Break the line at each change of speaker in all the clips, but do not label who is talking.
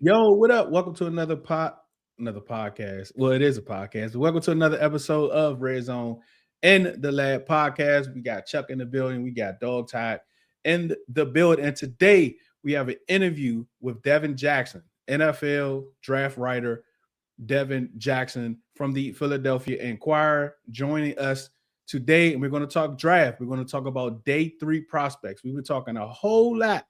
Yo, what up? Welcome to another podcast. Well, it is a podcast. Welcome to another episode of Red Zone in the Lab podcast. We got Chuck in the building. We got Dog Tide in the building. And today we have an interview with Devin Jackson, NFL draft writer Devin Jackson from the Philadelphia Inquirer, joining us today. And we're going to talk draft. We're going to talk about day 3 prospects. We were talking a whole lot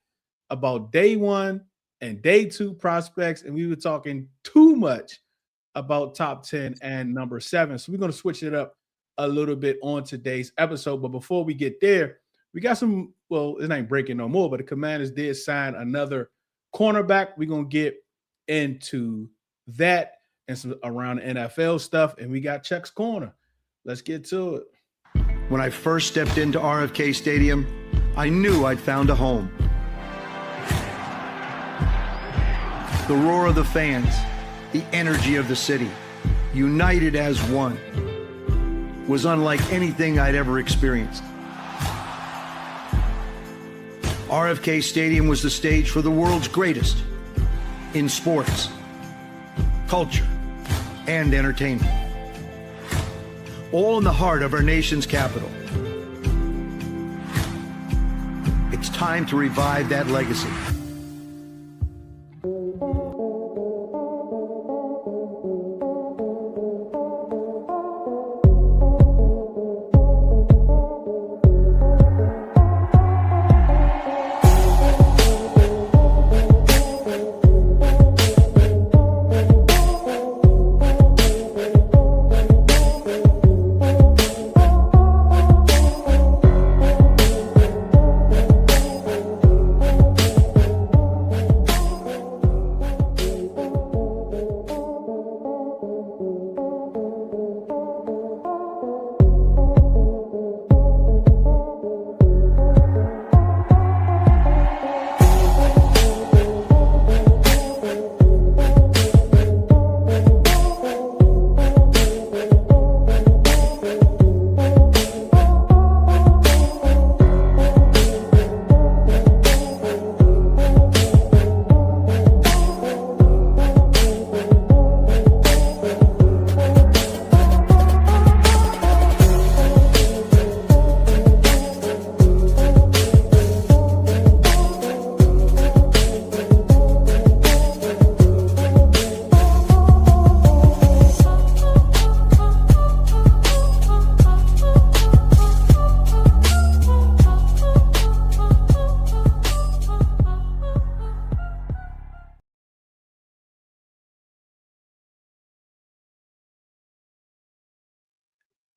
about day 1 and day 2 prospects, and we were talking too much about top 10 and number 7. So we're going to switch it up a little bit on today's episode. But before we get there, we got some, well, it ain't breaking no more, but the Commanders did sign another cornerback. We're going to get into that and some around the NFL stuff. And we got Chuck's Corner. Let's get to it.
When I first stepped into RFK Stadium, I knew I'd found a home. The roar of the fans, the energy of the city, united as one, was unlike anything I'd ever experienced. RFK Stadium was the stage for the world's greatest in sports, culture, and entertainment. All in the heart of our nation's capital. It's time to revive that legacy.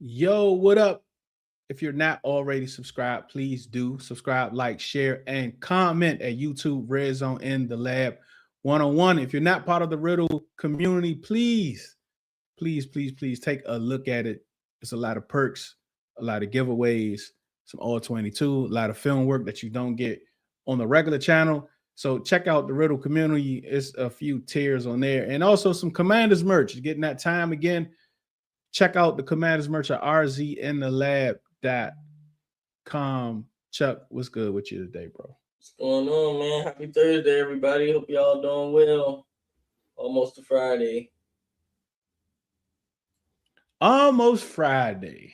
Yo, what up? If you're not already subscribed, please do subscribe, like, share, and comment at YouTube Red Zone in the Lab 101. If you're not part of the Riddle community, please take a look at it. It's a lot of perks, a lot of giveaways, some all 22, a lot of film work that you don't get on the regular channel. So check out the Riddle community. It's a few tiers on there, and also some Commanders merch. You're getting that time again. Check out the Commanders merch at RZInTheLab.com. Chuck, what's good with you today, bro?
What's going on, man? Happy Thursday, everybody. Hope y'all doing well. Almost a Friday.
Almost Friday,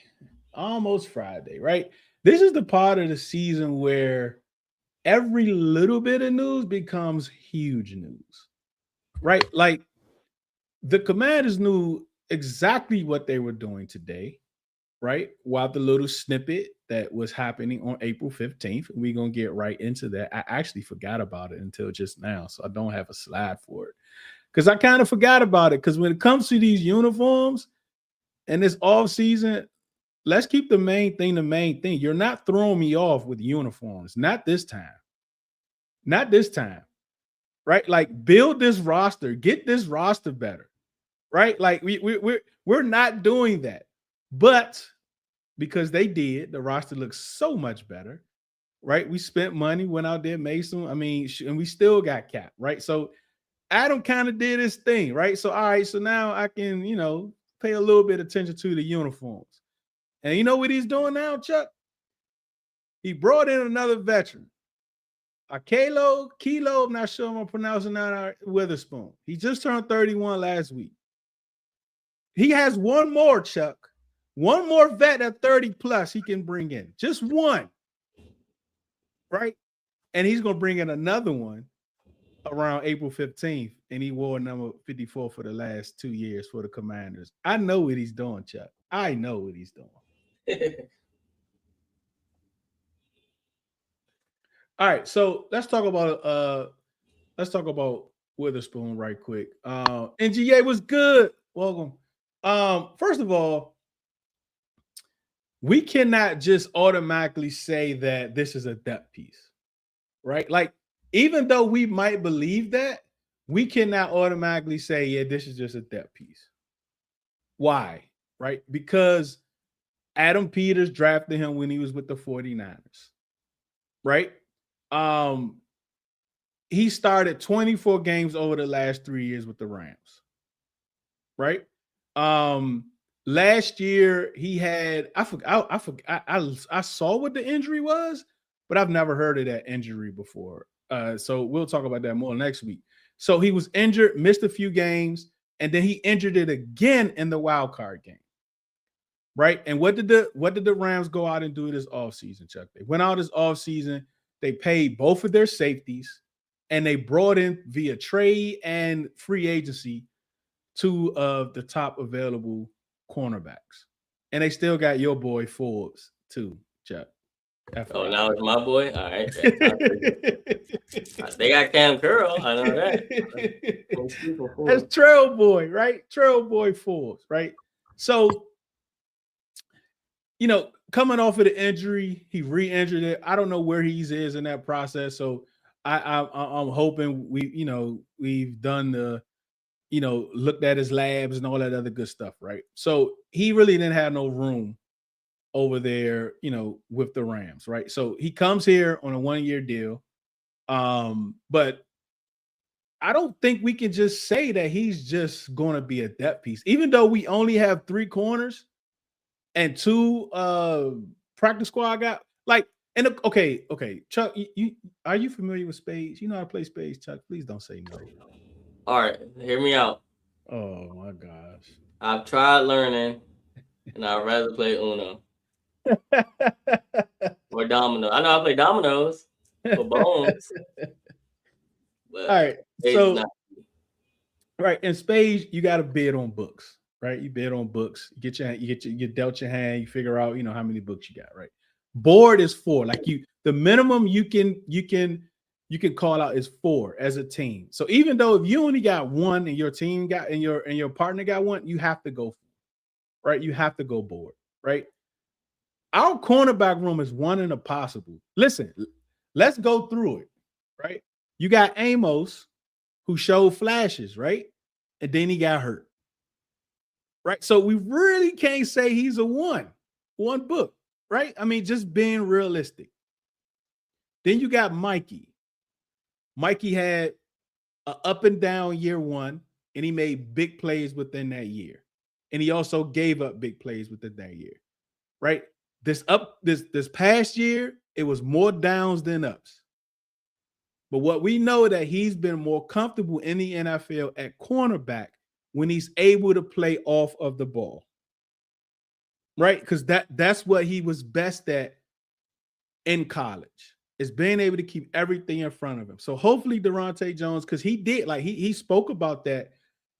right? This is the part of the season where every little bit of news becomes huge news, right? Like the Commanders knew exactly what they were doing today, right? While the little snippet that was happening on April 15th, we're going to get right into that. I actually forgot about it until just now, so I don't have a slide for it because I kind of forgot about it because when it comes to these uniforms and this off season, let's keep the main thing the main thing. You're not throwing me off with uniforms. Not this time, right? Like build this roster, get this roster better. Right? Like we're not doing that. But because they did, the roster looks so much better. Right? We spent money, went out there, made some. I mean, and we still got cap, right? So Adam kind of did his thing, right? So all right, so now I can, pay a little bit of attention to the uniforms. And you know what he's doing now, Chuck? He brought in another veteran. Kilo, I'm not sure I'm pronouncing that right, Witherspoon. He just turned 31 last week. He has one more, Chuck. One more vet at 30 plus he can bring in. Just one. Right? And he's going to bring in another one around April 15th. And he wore number 54 for the last 2 years for the Commanders. I know what he's doing, Chuck. I know what he's doing. All right, so let's talk about Witherspoon right quick. NGA was good. Welcome. First of all, we cannot just automatically say that this is a depth piece, right? Like, even though we might believe that, we cannot automatically say, yeah, this is just a depth piece. Why? Right? Because Adam Peters drafted him when he was with the 49ers, right? He started 24 games over the last 3 years with the Rams, right? Last year he had I saw what the injury was, but I've never heard of that injury before. So we'll talk about that more next week. So he was injured, missed a few games, and then he injured it again in the wild card game. Right? And what did the Rams go out and do this offseason, Chuck? They went out this offseason, they paid both of their safeties, and they brought in via trade and free agency 2 of the top available cornerbacks. And they still got your boy Forbes too, Chuck.
Oh, now it's my boy? All right. They got Cam Curl. I know that.
That's Trail Boy, right? Trail Boy Forbes, right? So, coming off of the injury, he re-injured it. I don't know where he is in that process. So I'm hoping we've done the, looked at his labs and all that other good stuff, right? So he really didn't have no room over there, with the Rams, right? So he comes here on a 1-year deal. But I don't think we can just say that he's just going to be a depth piece, even though we only have 3 corners and 2 practice squad guys. Okay, Chuck, you are you familiar with spades? You know how to play spades, Chuck? Please don't say no.
All right, hear me out.
Oh my gosh.
I've tried learning, and I'd rather play Uno or domino. I know I play dominoes for bones.
All right, so right in spades, you got to bid on books, right? You bid on books. You dealt your hand. You figure out, how many books you got, right? Board is 4. Like the minimum you can call out is 4 as a team. So even though if you only got 1 and your team got and your partner got 1, you have to go, right? You have to go board, right? Our cornerback room is 1 in a possible. Listen, let's go through it, right? You got Amos, who showed flashes, right? And then he got hurt, right? So we really can't say he's a one book, right? I mean, just being realistic. Then you got Mikey. Mikey had an up and down year 1, and he made big plays within that year. And he also gave up big plays within that year, right? This past year, it was more downs than ups. But what we know that he's been more comfortable in the NFL at cornerback when he's able to play off of the ball, right? Because that's what he was best at in college, is being able to keep everything in front of him. So hopefully Durante Jones, because he did, like he spoke about that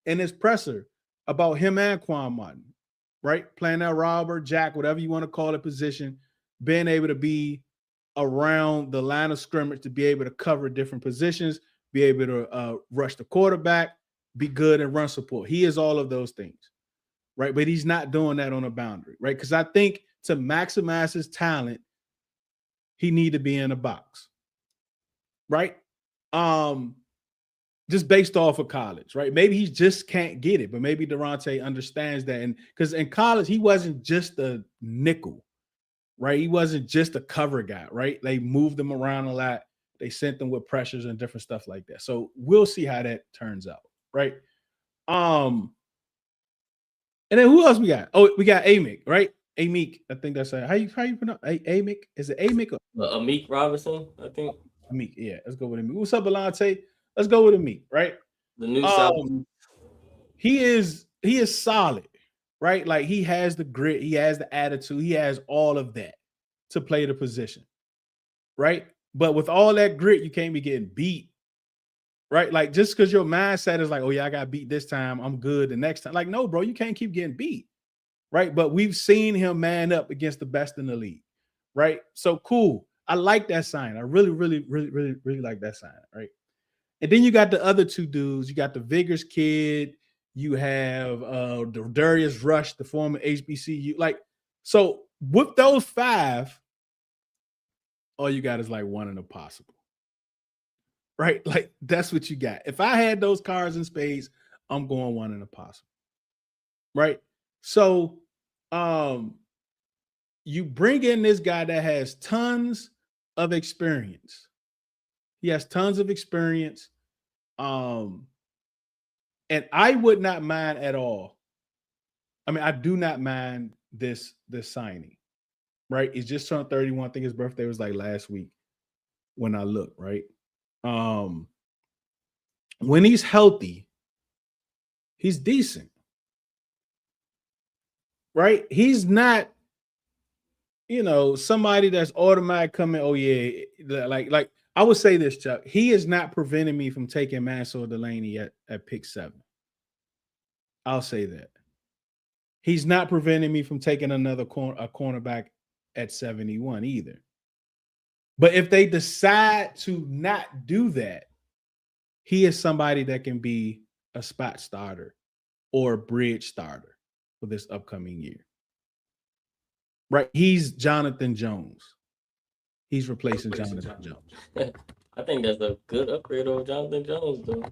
in his presser about him and Quan Martin, right? Playing that Robert, Jack, whatever you want to call it position, being able to be around the line of scrimmage to be able to cover different positions, be able to rush the quarterback, be good in run support. He is all of those things, right? But he's not doing that on a boundary, right? Because I think to maximize his talent, he need to be in a box, right? Just based off of college, right? Maybe he just can't get it, but maybe Durante understands that. And because in college, he wasn't just a nickel, right? He wasn't just a cover guy, right? They moved him around a lot. They sent them with pressures and different stuff like that. So we'll see how that turns out, right? And then who else we got? Oh, we got Amick, right? Amick, I think that's how you pronounce Amick. Is it Amick?
Amik Robinson, I think.
Meek. Yeah, let's go with Meek. What's up, Alante? Let's go with Meek, right?
The new South.
He is solid, right? Like he has the grit, he has the attitude, he has all of that to play the position, right? But with all that grit, you can't be getting beat, right? Like just because your mindset is like, oh yeah, I got beat this time, I'm good the next time. Like, no, bro, you can't keep getting beat, right? But we've seen him man up against the best in the league, right? So cool. I like that sign. I really like that sign, right? And then you got the other two dudes. You got the Vigors kid. You have the Darius Rush, the former HBCU. Like, so with those five, all you got is like one in a possible. Right? Like, that's what you got. If I had those cards in spades, I'm going one in a possible. Right? So you bring in this guy that has tons of experience. He has tons of experience. And I would not mind at all. I mean, I do not mind this signing, right? He's just turned 31. I think his birthday was like last week when I looked, right? When he's healthy, he's decent, right? He's not, somebody that's automatic coming. Oh yeah, like I would say this, Chuck. He is not preventing me from taking Mansour Delaney at pick 7. I'll say that. He's not preventing me from taking another cornerback at 71 either. But if they decide to not do that, he is somebody that can be a spot starter or a bridge starter for this upcoming year. Right? He's Jonathan Jones. He's replacing Jonathan Jones.
I think that's a good upgrade over Jonathan Jones, though.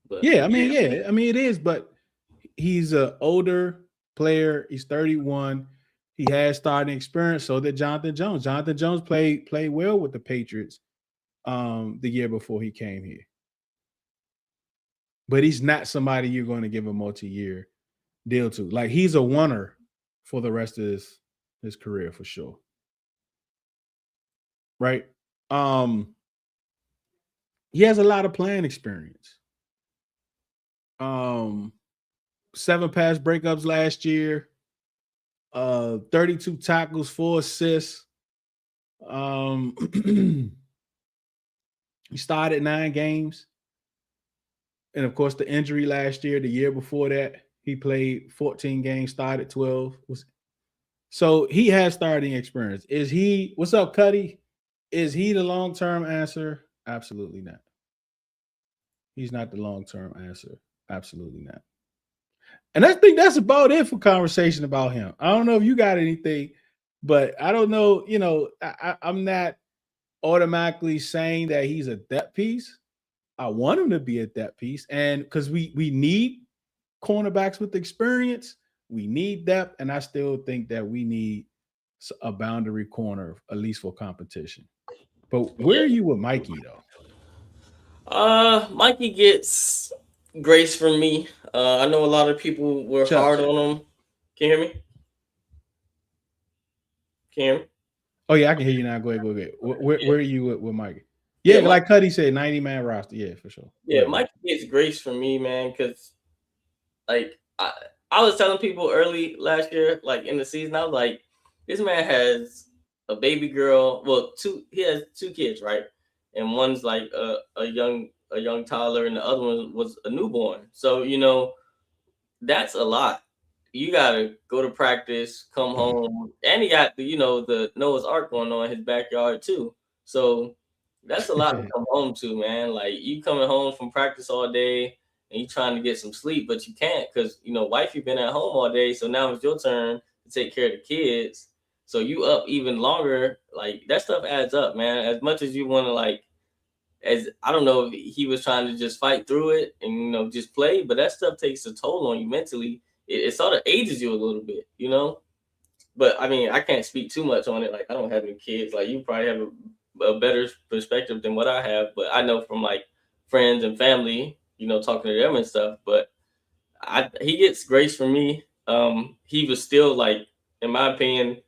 But,
I mean, it is, but he's an older player. He's 31. He has starting experience. So did Jonathan Jones. Jonathan Jones played well with the Patriots the year before he came here. But he's not somebody you're going to give a multi-year deal to. Like, he's a oneer for the rest of his career for sure. Right? He has a lot of playing experience. 7 pass breakups last year. 32 tackles, 4 assists. He started 9 games. And of course, the injury last year, the year before that, he played 14 games, started 12. So he has starting experience. What's up, Cuddy? Is he the long-term answer? Absolutely not. He's not the long-term answer. Absolutely not. And I think that's about it for conversation about him. I don't know if you got anything, but I don't know. I'm not automatically saying that he's a depth piece. I want him to be a depth piece, and because we need cornerbacks with experience, we need depth, and I still think that we need a boundary corner, at least for competition. But where are you with Mikey
though? Mikey gets grace from me. I know a lot of people were hard on him. Can you hear me? Can you hear me?
Oh yeah, I can hear you now. Go ahead. Where are you with Mikey? Yeah, like Cuddy said, 90-man roster. Yeah, for sure.
Yeah, Mikey gets grace from me, man, because like I was telling people early last year, like in the season, I was like, this man has a baby girl. Well, he has 2 kids, right? And one's like a young toddler, and the other one was a newborn. So that's a lot. You gotta go to practice, come home, and he got the Noah's Ark going on in his backyard too. So that's a lot to come home to, man. Like, you coming home from practice all day and you trying to get some sleep, but you can't because wifey been at home all day. So now it's your turn to take care of the kids. So you up even longer. Like, that stuff adds up, man. As much as you want to, as I don't know if he was trying to just fight through it and just play, but that stuff takes a toll on you mentally. It sort of ages you a little bit, But I mean, I can't speak too much on it. Like, I don't have any kids. Like, you probably have a better perspective than what I have, but I know from friends and family, talking to them and stuff. But he gets grace from me. He was still, in my opinion,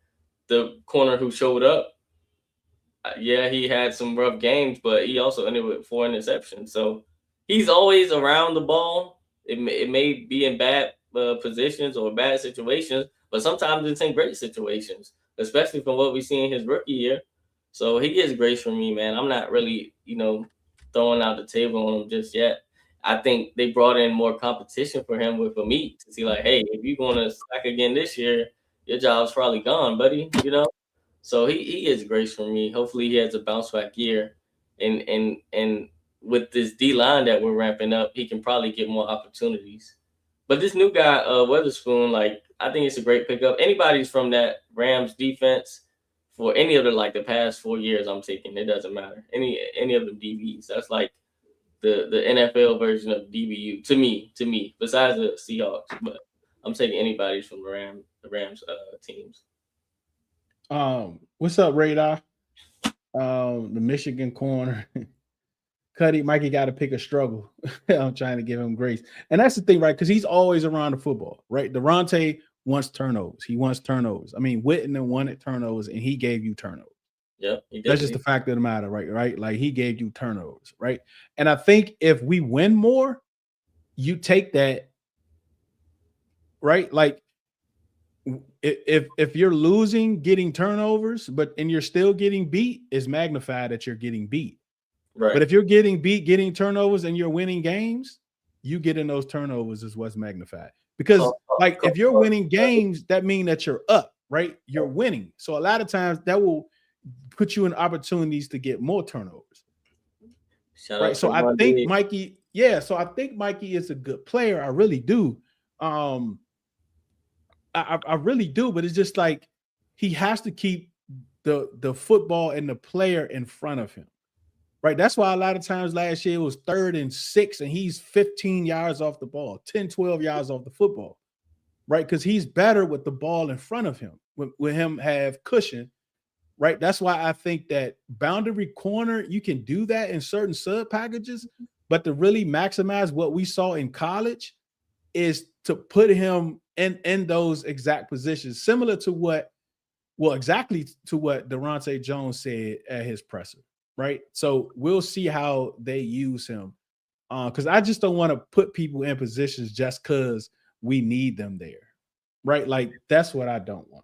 the corner who showed up. yeah, he had some rough games, but he also ended with 4 interceptions. So he's always around the ball. It may be in bad positions or bad situations, but sometimes it's in great situations, especially from what we see in his rookie year. So he gets grace from me, man. I'm not really, throwing out the table on him just yet. I think they brought in more competition for him with a meet to see, like, hey, if you're going to sack again this year, your job's probably gone, buddy. So he gets grace from me. Hopefully he has a bounce back year, and with this D line that we're ramping up, he can probably get more opportunities. But this new guy, Weatherspoon, like I think it's a great pickup. Anybody's from that Rams defense for any of the past 4 years, I'm taking. It doesn't matter. Any of them DBs. That's like the NFL version of DBU to me. Besides the Seahawks, but I'm taking anybody from the Rams teams.
What's up, Radar? The Michigan corner. Cuddy, Mikey got to pick a struggle. I'm trying to give him grace. And that's the thing, right? Because he's always around the football, right? Durante wants turnovers. He wants turnovers. I mean, Witten wanted turnovers, and he gave you turnovers.
Yeah,
that's just the fact of the matter, right? Like he gave you turnovers, right? And I think if we win more, you take that, right? Like if you're losing, getting turnovers, and you're still getting beat, is magnified that you're getting beat.
Right.
But if you're getting beat, getting turnovers, and you're winning games, you getting those turnovers is what's magnified. Because if you're winning games, that means that you're up, right? You're winning. So a lot of times that will put you in opportunities to get more turnovers. Right. So I think Mikey, so I think Mikey is a good player. I really do. I really do, but it's just like he has to keep the football and the player in front of him. Right. That's why a lot of times last year it was 3rd and 6, and he's 15 yards off the ball, 10, 12 yards off the football. Right. Because he's better with the ball in front of him, with him have cushion. Right. That's why I think that boundary corner, you can do that in certain sub packages, but to really maximize what we saw in college is to put him in those exact positions, similar to what Durante Jones said at his presser. Right. So we'll see how they use him. Because I just don't want to put people in positions just because we need them there. Right. Like that's what I don't want.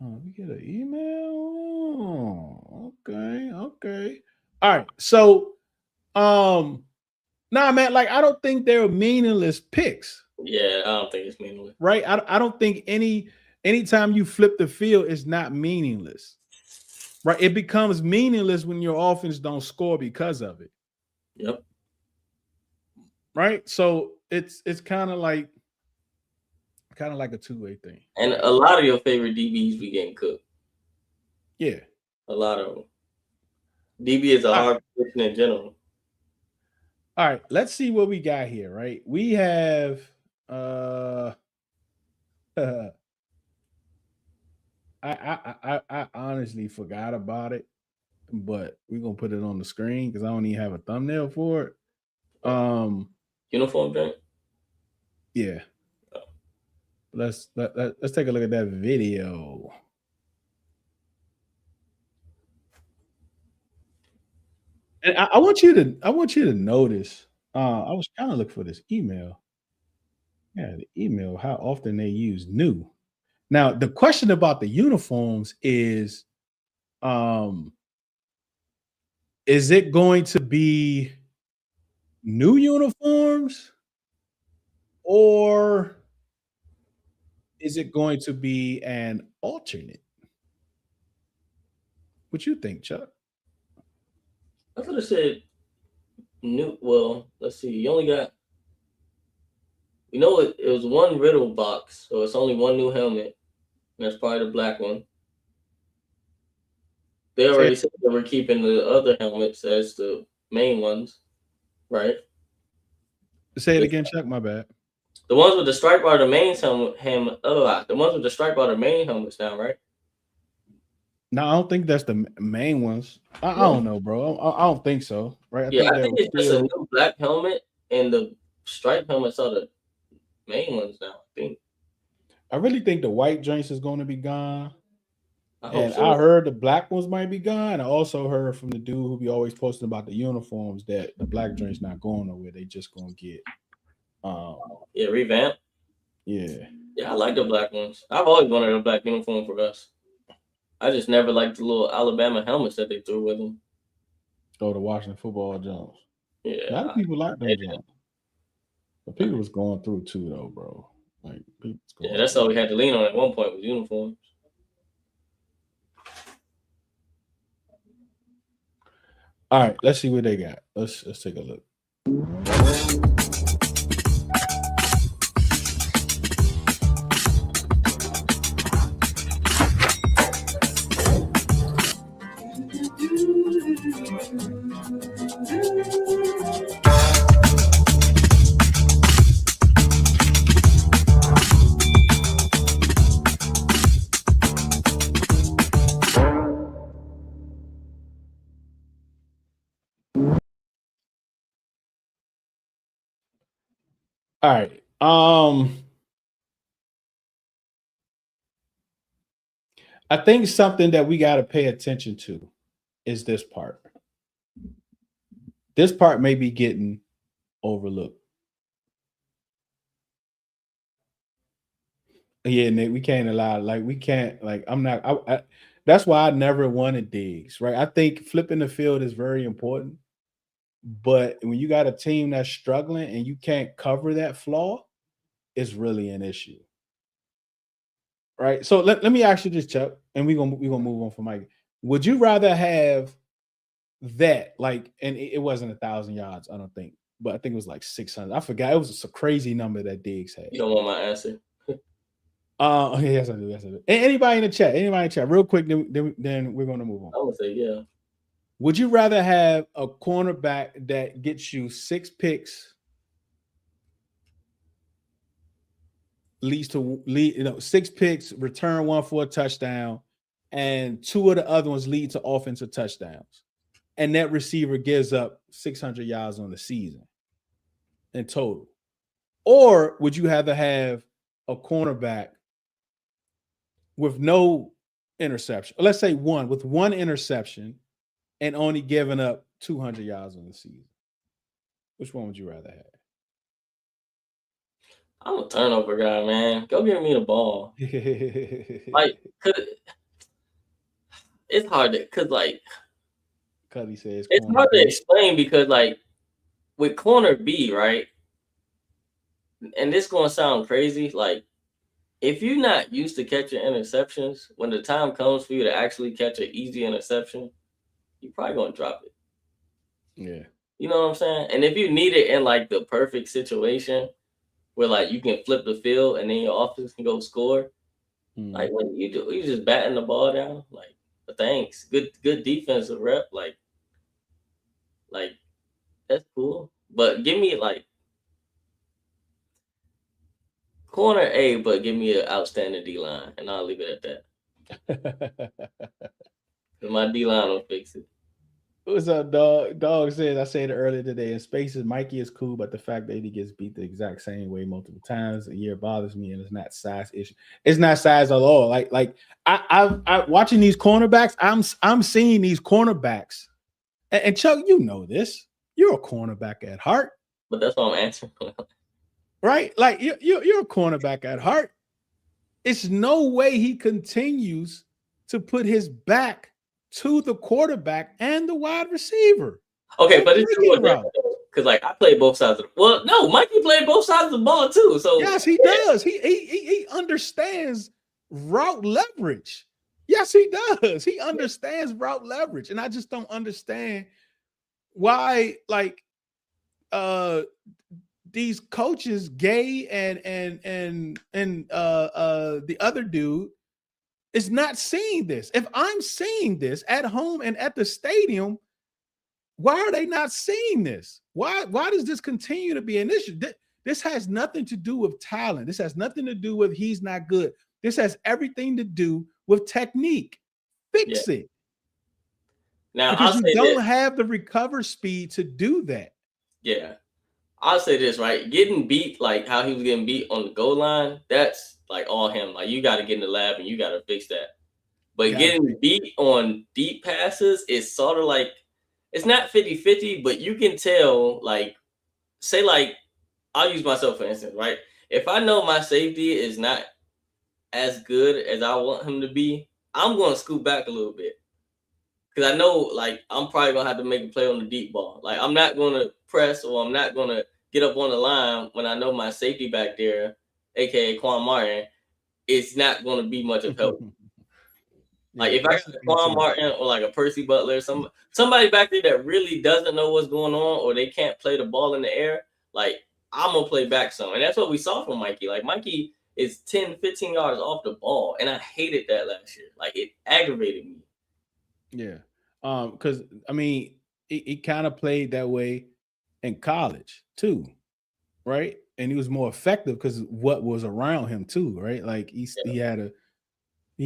Oh, we get an email. Okay. All right. So, man, like I don't think they're meaningless picks.
Yeah, I don't think it's meaningless.
Right. I don't think anytime you flip the field is not meaningless. Right. It becomes meaningless when your offense don't score because of it.
Yep.
Right. So it's kind of like a two-way thing.
And a lot of your favorite DBs be getting cooked.
Yeah.
A lot of them. DB is a hard position in general.
All right, let's see what we got here, right? We have I honestly forgot about it, but we're gonna put it on the screen because I don't even have a thumbnail for it.
Uniform thing?
Yeah. Let's take a look at that video. And I want you to notice. I was trying to look for this email. Yeah, the email. How often they use new. Now the question about the uniforms is it going to be new uniforms or is it going to be an alternate? What you think, Chuck?
I thought it said new. Well, let's see. You only got. You know it was one Riddle box, so it's only one new helmet. And that's probably the black one. They already said that we're keeping the other helmets as the main ones, right?
Say it again, Chuck. My bad.
The ones with the stripe are the main helmet. The ones with the stripe are the main helmets now, right?
No, I don't think that's the main ones. I don't know, bro. I don't think so. Right?
I think it's just a new black helmet, and the stripe helmets are the main ones now, I think.
I really think the white joints is going to be gone.
I hope
And
so.
I heard the black ones might be gone. I also heard from the dude who be always posting about the uniforms that the black joints not going nowhere. They just gonna get
Revamp.
Yeah.
Yeah, I like the black ones. I've always wanted a black uniform for us. I just never liked the little Alabama helmets that they threw with them.
Oh, the Washington football Jones.
Yeah.
A lot of people like them
hated
Jones. But people was going through too though, bro. Like people was going
that's all we had to lean on at one point was uniforms.
All right, let's see what they got. Let's take a look. All right. I think something that we got to pay attention to is this part. This part may be getting overlooked. Yeah, Nick, we can't allow, like, we can't, like, I'm not, that's why I never wanted Diggs, right? I think flipping the field is very important. But when you got a team that's struggling and you can't cover that flaw, it's really an issue. Right. So let me ask you this, Chuck, and we're gonna move on from Mike. Would you rather have that, like, and it wasn't 1,000 yards, I don't think, but I think it was like 600. I forgot. It was a crazy number that Diggs had.
You don't want my answer.
Okay, yes, I do. Yes, I do. Anybody in the chat, real quick, then we're gonna move on.
I would say, yeah.
Would you rather have a cornerback that gets you 6 picks, leads to 6 picks, return 1 for a touchdown, and 2 of the other ones lead to offensive touchdowns, and that receiver gives up 600 yards on the season in total? Or would you rather have a cornerback with no interception, or let's say one with 1 interception and only giving up 200 yards on the season? Which one would you rather have?
I'm a turnover guy, man. Go give me the ball. Like, it's hard to, cause like,
Cuddy says
it's hard to explain because, like, with corner B, right? And this gonna sound crazy, like, if you're not used to catching interceptions, when the time comes for you to actually catch an easy interception, you're probably gonna drop it.
Yeah.
You know what I'm saying? And if you need it in like the perfect situation where like you can flip the field and then your offense can go score, like when you just batting the ball down, like, thanks. Good defensive rep, like that's cool. But give me like corner A, but give me an outstanding D line, and I'll leave it at that. My D line will fix it.
What's up, dog? Dog says, I said it earlier today, in spaces, Mikey is cool, but the fact that he gets beat the exact same way multiple times a year bothers me, and it's not size issue. It's not size at all. Like I watching these cornerbacks, I'm seeing these cornerbacks, and Chuck, you know this. You're a cornerback at heart.
But that's what I'm answering.
Right? Like you're a cornerback at heart. It's no way he continues to put his back to the quarterback and the wide receiver.
Okay, but it's true because like I play both sides of the, well, no, Mikey played both sides of the ball too. So
yes, he does. He understands route leverage. Yes, he does. He understands route leverage, and I just don't understand why, like, these coaches, Gay and the other dude, is not seeing this. If I'm seeing this at home and at the stadium, why are they not seeing this? Why does this continue to be an issue? This has nothing to do with talent. This has nothing to do with he's not good. This has everything to do with technique. Fix it.
Now,
because you don't have the recover speed to do that.
Yeah. I'll say this, right? Getting beat, like how he was getting beat on the goal line, that's like all him. Like you got to get in the lab and you got to fix that. But getting beat on deep passes is sort of like, it's not 50-50, but you can tell, like, say, like, I'll use myself for instance, right? If I know my safety is not as good as I want him to be, I'm going to scoot back a little bit. Because I know, like, I'm probably going to have to make a play on the deep ball. Like, I'm not going to press or I'm not going to get up on the line when I know my safety back there, a.k.a. Quan Martin, is not going to be much of help. Like if I got a Quan Martin or like a Percy Butler, somebody back there that really doesn't know what's going on or they can't play the ball in the air, like I'm gonna play back some. And that's what we saw from Mikey. Like Mikey is 10, 15 yards off the ball. And I hated that last year. Like it aggravated me.
Yeah. Because I mean, he kind of played that way in college too, right? And he was more effective because what was around him too, right? Like he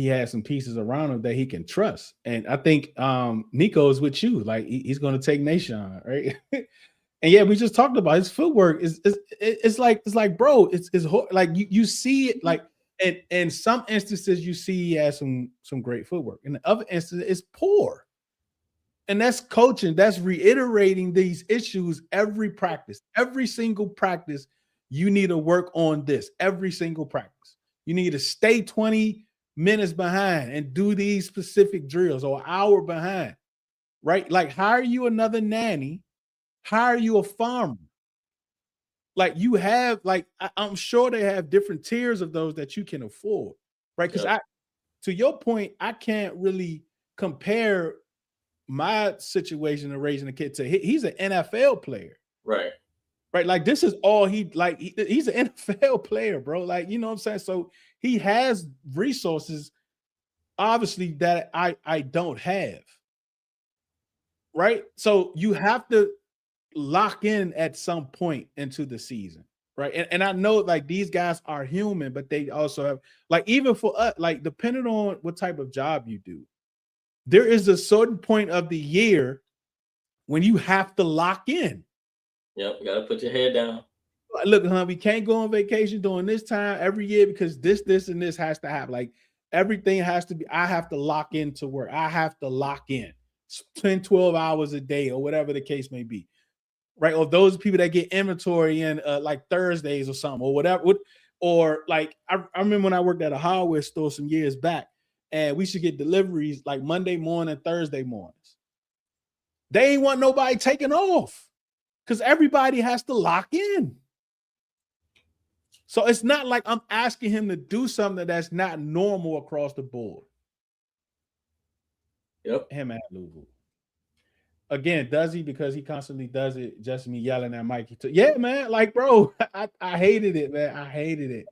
had some pieces around him that he can trust. And I think Nico's with you. Like he's going to take Nation, right? And yeah, we just talked about his footwork. It's like, bro, it's like you see it like, and in some instances you see he has some great footwork. In the other instances, it's poor. And that's coaching. That's reiterating these issues every practice. Every single practice, you need to work on this. Every single practice. You need to stay 20 minutes behind and do these specific drills or an hour behind, right? Like hire you another nanny, hire you a farmer. Like you have, like I'm sure they have different tiers of those that you can afford, right? Because to your point, I can't really compare my situation of raising a kid to he's an NFL player,
right?
Like this is all he's an NFL player, bro. Like you know what I'm saying. So he has resources, obviously that I don't have, right? So you have to lock in at some point into the season, right? And I know like these guys are human, but they also have like even for us, like depending on what type of job you do. There is a certain point of the year when you have to lock in.
Yep, you gotta put your head down.
Look, we can't go on vacation during this time every year because this, and this has to happen. Like everything has to be, I have to lock into work. I have to lock in 10, 12 hours a day or whatever the case may be. Right. Or those people that get inventory in like Thursdays or something or whatever. Or like, I remember when I worked at a hardware store some years back. And we should get deliveries like Monday morning, Thursday mornings. They ain't want nobody taking off because everybody has to lock in. So it's not like I'm asking him to do something that's not normal across the board.
Yep.
Him at Louisville. Again, does he? Because he constantly does it. Just me yelling at Mikey. Yeah, man. Like, bro, I hated it, man. I hated it.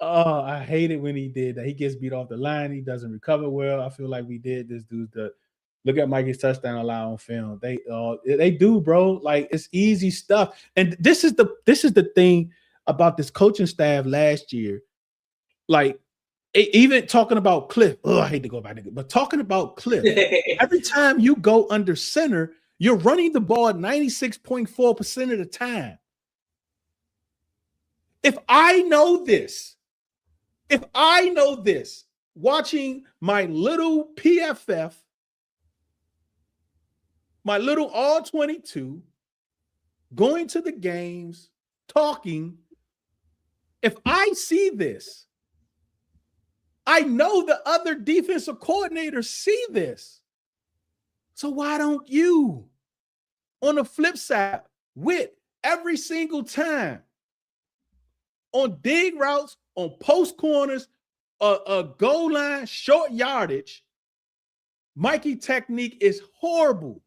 Oh, I hate it when he did that. He gets beat off the line. He doesn't recover well. I feel like we did this dude. Look at Mikey's touchdown allow on film. They do, bro. Like it's easy stuff. And this is the thing about this coaching staff last year. Like even talking about Cliff. Oh, I hate to go back, but talking about Cliff. Every time you go under center, you're running the ball at 96.4% of the time. If I know this, watching my little PFF, my little all-22, going to the games, talking, if I see this, I know the other defensive coordinators see this. So why don't you? On the flip side, Whit, every single time, on dig routes, on post corners, a goal line, short yardage, Mikey technique is horrible.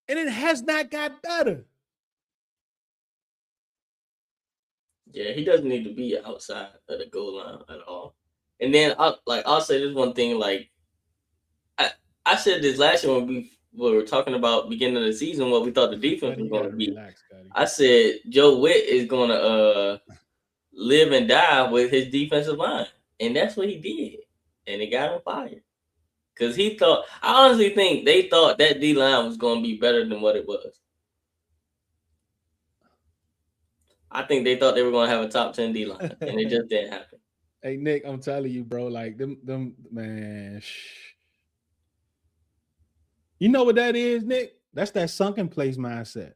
And it has not got better.
Yeah, he doesn't need to be outside of the goal line at all. And then I'll say this one thing, like I said this last year when we were talking about beginning of the season, what we thought the defense was going to be. I said Joe Witt is going to live and die with his defensive line. And that's what he did. And it got him fired. Because I honestly think they thought that D-line was going to be better than what it was. I think they thought they were going to have a top 10 D line, and it just didn't happen.
Hey Nick, I'm telling you, bro. Like them man. You know what that is, Nick? That's that sunken place mindset.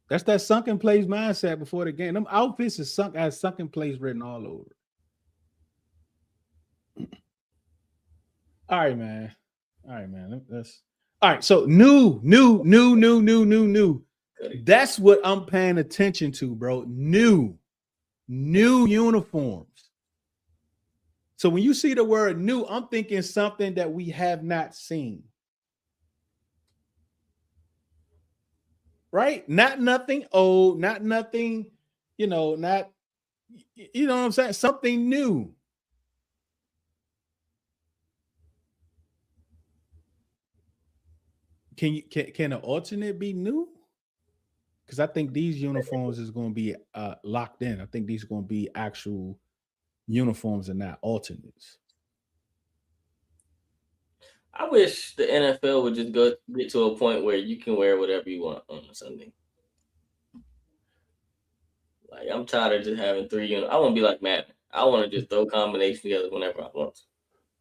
That's that sunken place mindset before the game. Them outfits is sunken place written all over. All right, man. That's all right. So new. That's what I'm paying attention to, bro. New uniforms. So when you see the word new, I'm thinking something that we have not seen. Right? Not nothing old, not nothing, not, you know what I'm saying? Something new. Can an alternate be new? Because I think these uniforms is going to be locked in. I think these are going to be actual uniforms and not alternates.
I wish the NFL would just get to a point where you can wear whatever you want on a Sunday. Like, I'm tired of just having 3 units. I want to be like Madden. I want to just throw combinations together whenever I want to.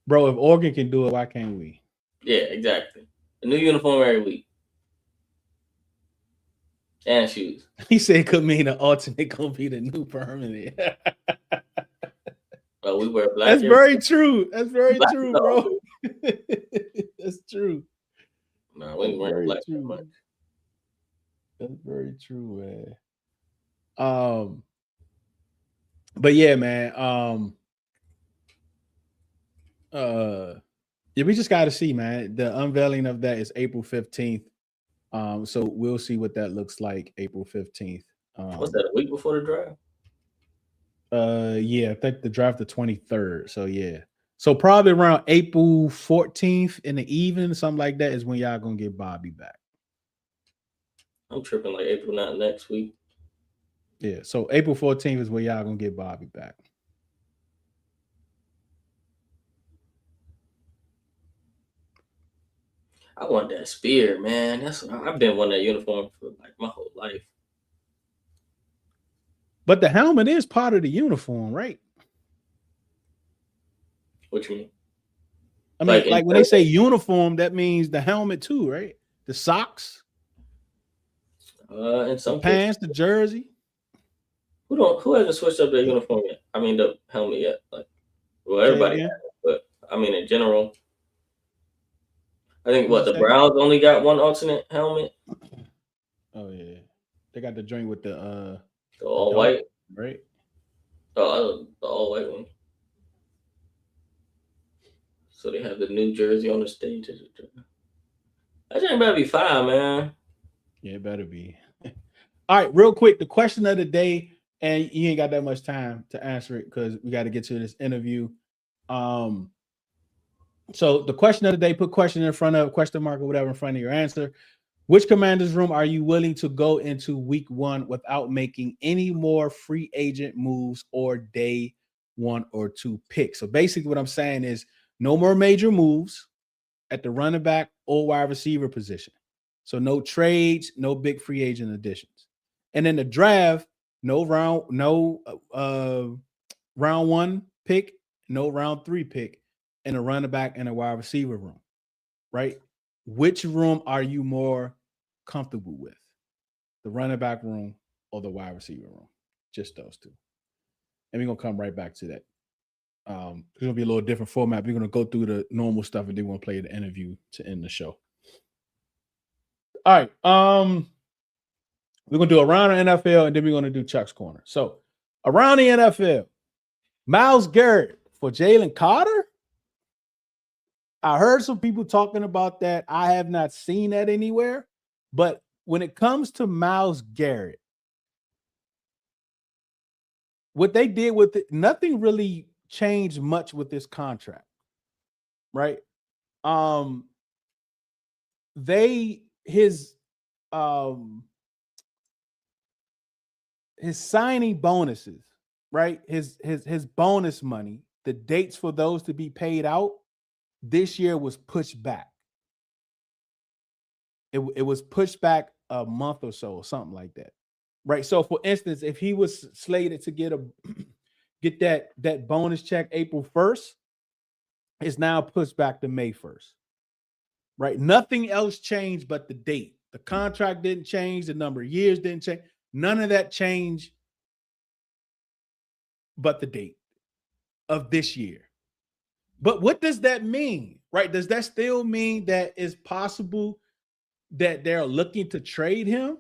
Bro, if Oregon can do it, why can't we?
Yeah, exactly. A new uniform every week. And shoes.
He said it could mean an alternate gonna be the new permanent.
Well, we wear black.
That's very true. That's very true, bro. That's true.
No, we ain't wearing black.
That's very true, man. But yeah, man. Yeah, we just got to see, man. The unveiling of that is April 15th. So we'll see what that looks like April 15th.
What's that, a week before the draft?
Yeah, I think the draft the 23rd. So yeah. So probably around April 14th in the evening, something like that, is when y'all gonna get Bobby back.
I'm tripping, like April, not next week.
Yeah, so April 14th is where y'all gonna get Bobby back.
I want that spear, man. I've been wanting that uniform for like my whole life.
But the helmet is part of the uniform, right?
What you mean?
I mean, like when they say uniform, that means the helmet too, right? The socks,
and some
pants, the jersey.
Who hasn't switched up their uniform yet? I mean, the helmet yet? Like, well, everybody has, but I mean, in general, I think the Browns only got one alternate helmet.
Oh yeah, they got the joint with the
all white,
right?
Oh, the all white one. So they have the new jersey on the stage. That ain't better be fine, man.
Yeah, it better be. All right, real quick, the question of the day, and you ain't got that much time to answer it because we got to get to this interview. So the question of the day, put question in front of question mark or whatever in front of your answer. Which commander's room are you willing to go into week 1 without making any more free agent moves or day 1 or 2 picks? So basically what I'm saying is no more major moves at the running back or wide receiver position. So no trades, no big free agent additions. And in the draft, no round 1 pick, no round 3 pick in a running back and a wide receiver room, right? Which room are you more comfortable with? The running back room or the wide receiver room? Just those two. And we're going to come right back to that. It's going to be a little different format. We're going to go through the normal stuff and then we're going to play the interview to end the show. All right. We're going to do around the NFL and then we're going to do Chuck's Corner. So around the NFL, Myles Garrett for Jalen Carter. I heard some people talking about that. I have not seen that anywhere. But when it comes to Myles Garrett, what they did with it, nothing really changed much with this contract, right? His signing bonuses, right? His bonus money, the dates for those to be paid out this year was pushed back. It was pushed back a month or so, or something like that. right? So for instance, if he was slated to get that bonus check April 1st, it's now pushed back to May 1st. Right? Nothing else changed but the date. The contract didn't change, the number of years didn't change. None of that changed but the date of this year. But what does that mean? Right? Does that still mean that it's possible that they're looking to trade him?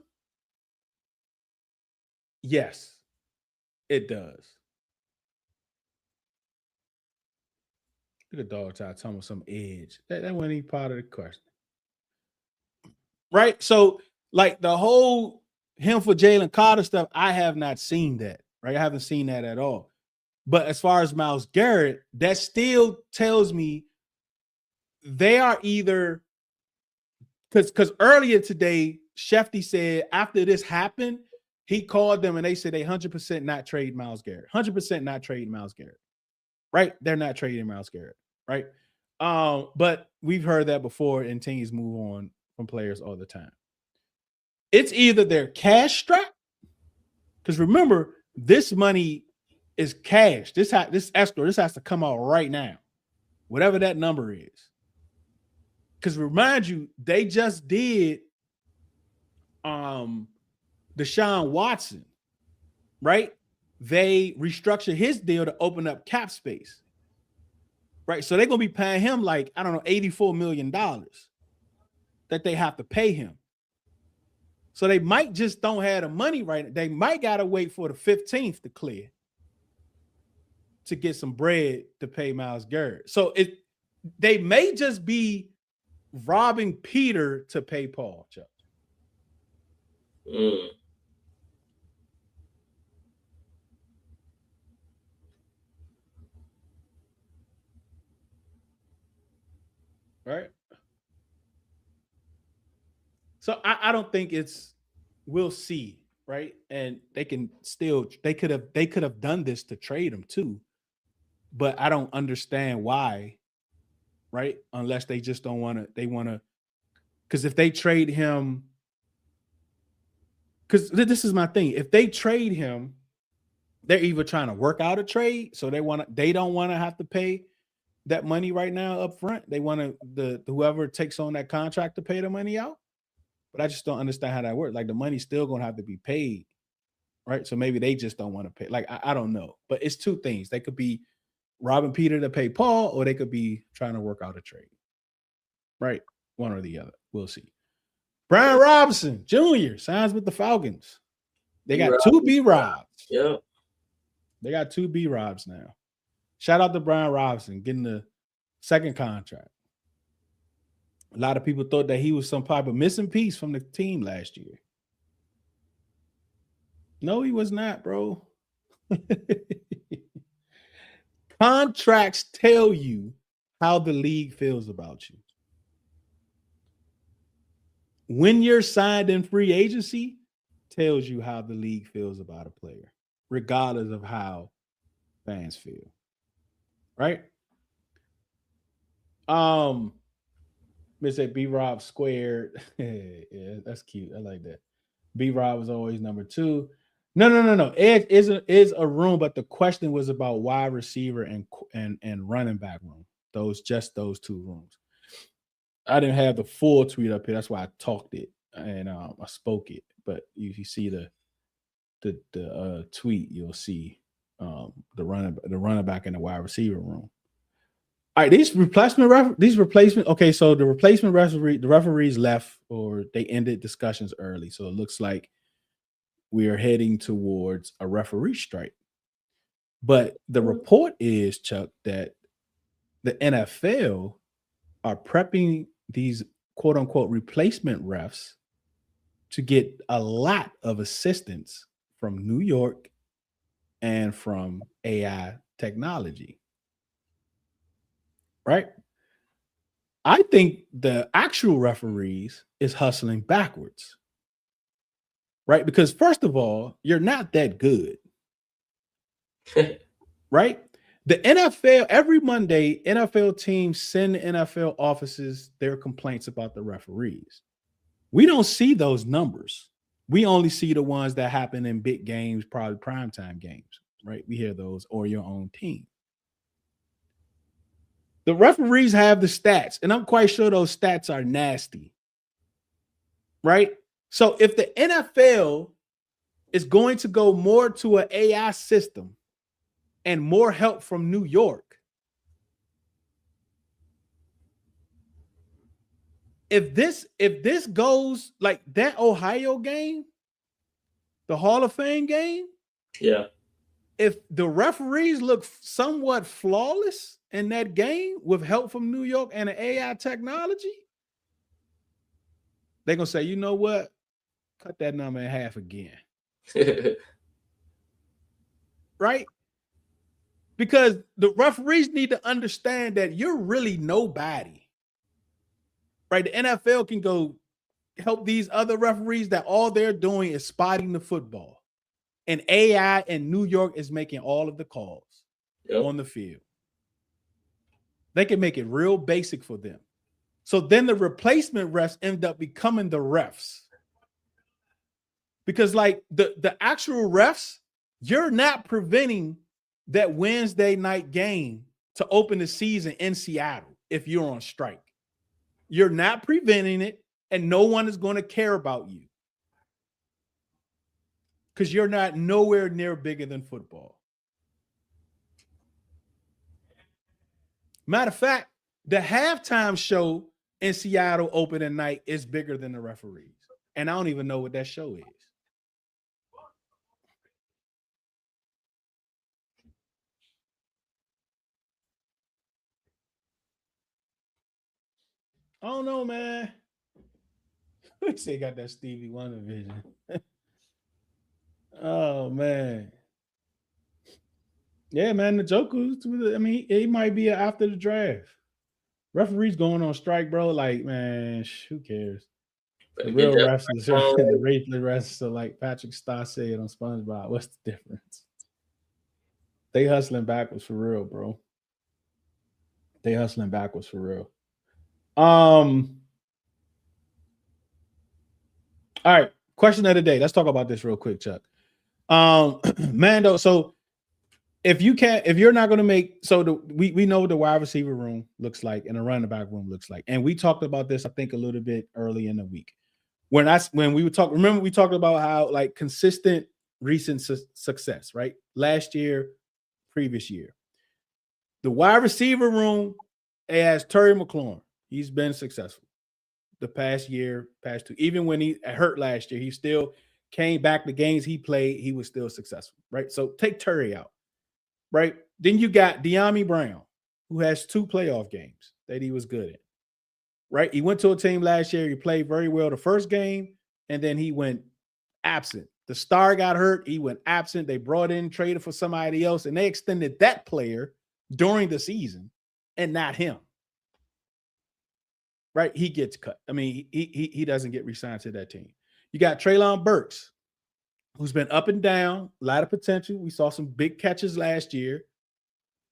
Yes, it does. Look at dog tie talking about some edge. That wasn't even part of the question. Right? So, like the whole him for Jalen Carter stuff, I have not seen that. Right? I haven't seen that at all. But as far as Myles Garrett, that still tells me they are either because earlier today, Shefty said after this happened, he called them and they said they 100% not trade Myles Garrett. 100% not trade Myles Garrett. Right? They're not trading Myles Garrett. Right? But we've heard that before, and teams move on from players all the time. It's either they're cash strapped, because remember, this money is cash. This escrow, this has to come out right now, whatever that number is. Because remind you, they just did Deshaun Watson, right? They restructured his deal to open up cap space, right? So they're going to be paying him like, I don't know, $84 million that they have to pay him. So they might just don't have the money right now. They might got to wait for the 15th to clear to get some bread to pay Myles Garrett. So they may just be robbing Peter to pay Paul, Chuck. Right? So I don't think we'll see, right? And they could have done this to trade him too, but I don't understand why, right? Unless they just don't want to, because if they trade him, because this is my thing, if they trade him, they're either trying to work out a trade, so they don't want to have to pay that money right now up front. They want whoever takes on that contract to pay the money out. But I just don't understand how that works. Like the money's still gonna have to be paid, right? So maybe they just don't want to pay. Like I don't know, but it's two things. They could be robbing Peter to pay Paul, or they could be trying to work out a trade, right? One or the other. We'll see. Brian Robinson Jr. signs with the Falcons. They got two B-Robs.
Yep.
They got two B-Robs now. Shout out to Brian Robinson getting the second contract. A lot of people thought that he was some type of missing piece from the team last year. No, he was not, bro. Contracts tell you how the league feels about you. When you're signed in free agency, tells you how the league feels about a player, regardless of how fans feel. Right? Let's say B-Rob squared. Yeah, that's cute. I like that. B-Rob was always number 2. No. Edge is a room, but the question was about wide receiver and running back room. Those two rooms. I didn't have the full tweet up here. That's why I talked it and I spoke it. But if you see the tweet, you'll see the running back in the wide receiver room. All right, these replacement. Okay, so the replacement referees left, or they ended discussions early. So it looks like we are heading towards a referee strike. But the report is, Chuck, that the NFL are prepping these quote unquote replacement refs to get a lot of assistance from New York and from AI technology. Right? I think the actual referees is hustling backwards. Right? Because first of all, you're not that good. Right? The NFL, every Monday, NFL teams send the NFL offices their complaints about the referees. We don't see those numbers. We only see the ones that happen in big games, probably primetime games, right? We hear those, or your own team. The referees have the stats, and I'm quite sure those stats are nasty, right? So if the NFL is going to go more to an AI system and more help from New York, if this goes like that Ohio game, the Hall of Fame game,
Yeah.
if the referees look somewhat flawless in that game with help from New York and the AI technology, they're gonna say, you know what? Cut that number in half again. Right? Because the referees need to understand that you're really nobody. Right? The NFL can go help these other referees that all they're doing is spotting the football. And AI in New York is making all of the calls on the field. They can make it real basic for them. So then the replacement refs end up becoming the refs. Because like the actual refs, you're not preventing that Wednesday night game to open the season in Seattle if you're on strike. You're not preventing it, and no one is going to care about you. Because you're not nowhere near bigger than football. Matter of fact, the halftime show in Seattle opening night is bigger than the referees. And I don't even know what that show is. I don't know, man. We say got that Stevie Wonder vision. Oh, man. Yeah, man, the Joker, I mean, he might be after the draft. Referees going on strike, bro. Like, man, who cares? The real refs, the regular refs are like Patrick Starr said on SpongeBob. What's the difference? They hustling backwards for real, bro. They hustling backwards for real. All right, question of the day. Let's talk about this real quick, Chuck. Mando, so if you're not going to make, so we know what the wide receiver room looks like and the running back room looks like, and we talked about this, I think, a little bit early in the week. When we would talk, remember we talked about how like consistent recent success, right? Last year, previous year, the wide receiver room, it has Terry McLaurin. He's been successful the past year, past two. Even when he hurt last year, he still came back. The games he played, he was still successful, right? So take Terry out, right? Then you got De'Ami Brown, who has 2 playoff games that he was good at, right? He went to a team last year. He played very well the first game, and then he went absent. The star got hurt. He went absent. They brought in, traded for somebody else, and they extended that player during the season and not him. Right? He gets cut. I mean, he doesn't get re-signed to that team. You got Treylon Burks, who's been up and down, a lot of potential. We saw some big catches last year.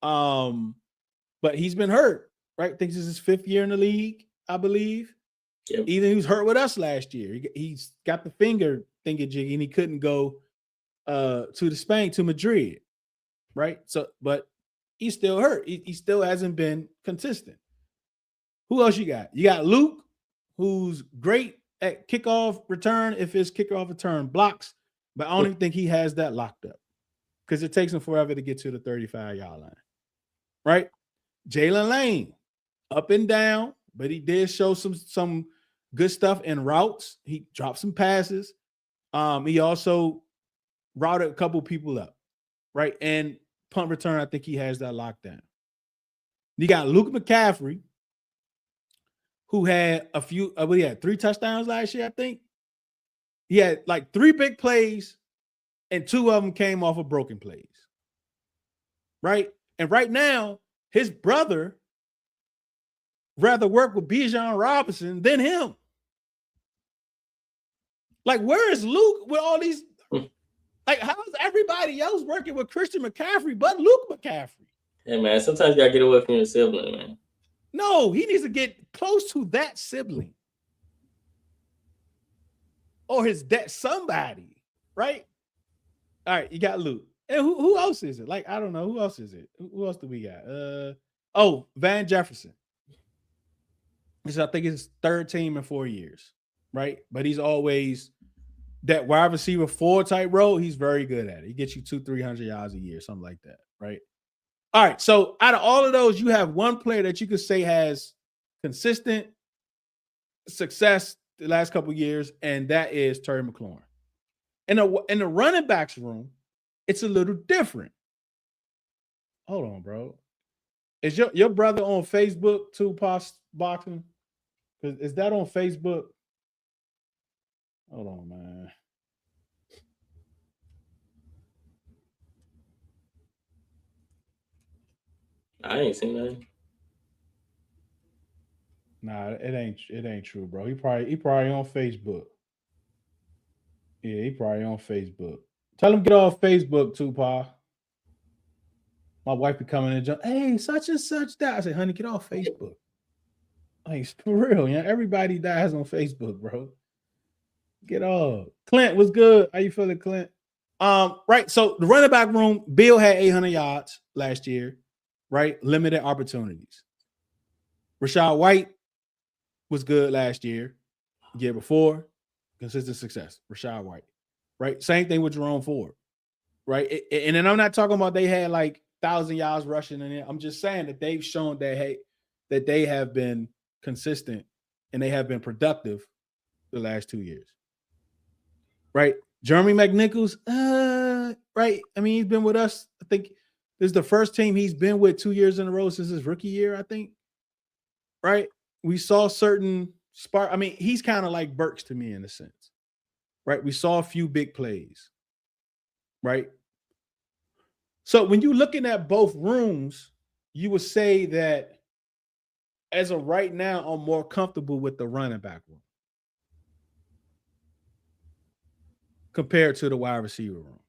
But he's been hurt, right? I think this is his 5th year in the league, I believe. Yep. Even he was hurt with us last year. He's got the finger thingy-jiggy, and he couldn't go to Madrid, right? So, but he's still hurt. He still hasn't been consistent. Who else you got? You got Luke, who's great at kickoff return if his kickoff return blocks, but I don't even think he has that locked up because it takes him forever to get to the 35-yard line, right? Jalen Lane, up and down, but he did show some good stuff in routes. He dropped some passes. He also routed a couple people up, right? And punt return, I think he has that locked down. You got Luke McCaffrey, who had he had 3 touchdowns last year, I think. He had like 3 big plays, and 2 of them came off of broken plays, right? And right now, his brother rather work with Bijan Robinson than him. Like, where is Luke with all these? Like, how is everybody else working with Christian McCaffrey but Luke McCaffrey?
Hey, man, sometimes you got to get away from your sibling, man.
No, he needs to get close to that sibling. or his dad, somebody, right? All right, you got Luke. And who else is it? Like, I don't know. Who else is it? Who else do we got? Van Jefferson. This, I think, his third team in 4 years, right? But he's always that wide receiver 4 type role. He's very good at it. He gets you 200-300 yards a year, something like that, right? All right. So out of all of those, you have one player that you could say has consistent success the last couple of years, and that is Terry McLaurin. In the running backs room, it's a little different. Hold on, bro. Is your brother on Facebook too, boxing? Is that on Facebook? Hold on, man.
I ain't seen that.
Nah, it ain't true, bro. He probably on Facebook. Yeah, he probably on Facebook. Tell him get off Facebook, Tupac. My wife be coming in and jump, hey, such and such that. I say, honey, get off Facebook. Like, for real, yeah. Everybody dies on Facebook, bro. Get off. Clint, what's good? How you feeling, Clint? Right. So the running back room, Bill had 800 yards last year, right? Limited opportunities. Rashad White was good last year. Year before, consistent success. Rashad White, right? Same thing with Jerome Ford, right? And then I'm not talking about they had like 1,000 yards rushing in it. I'm just saying that they've shown that they have been consistent and they have been productive the last 2 years, right? Jeremy McNichols, right? I mean, he's been with us. I think this is the first team he's been with 2 years in a row since his rookie year, I think, right? We saw certain spark. I mean, he's kind of like Burks to me in a sense, right? We saw a few big plays, right? So when you're looking at both rooms, you would say that as of right now, I'm more comfortable with the running back room compared to the wide receiver room,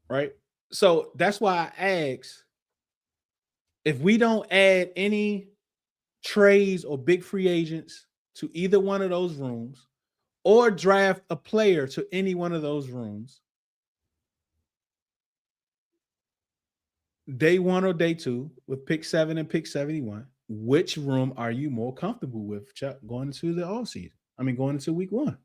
right? So that's why I asked, if we don't add any trades or big free agents to either one of those rooms or draft a player to any one of those rooms, day 1 or day 2 with pick 7 and pick 71, which room are you more comfortable with, Chuck, going into the off season? I mean, going into week 1.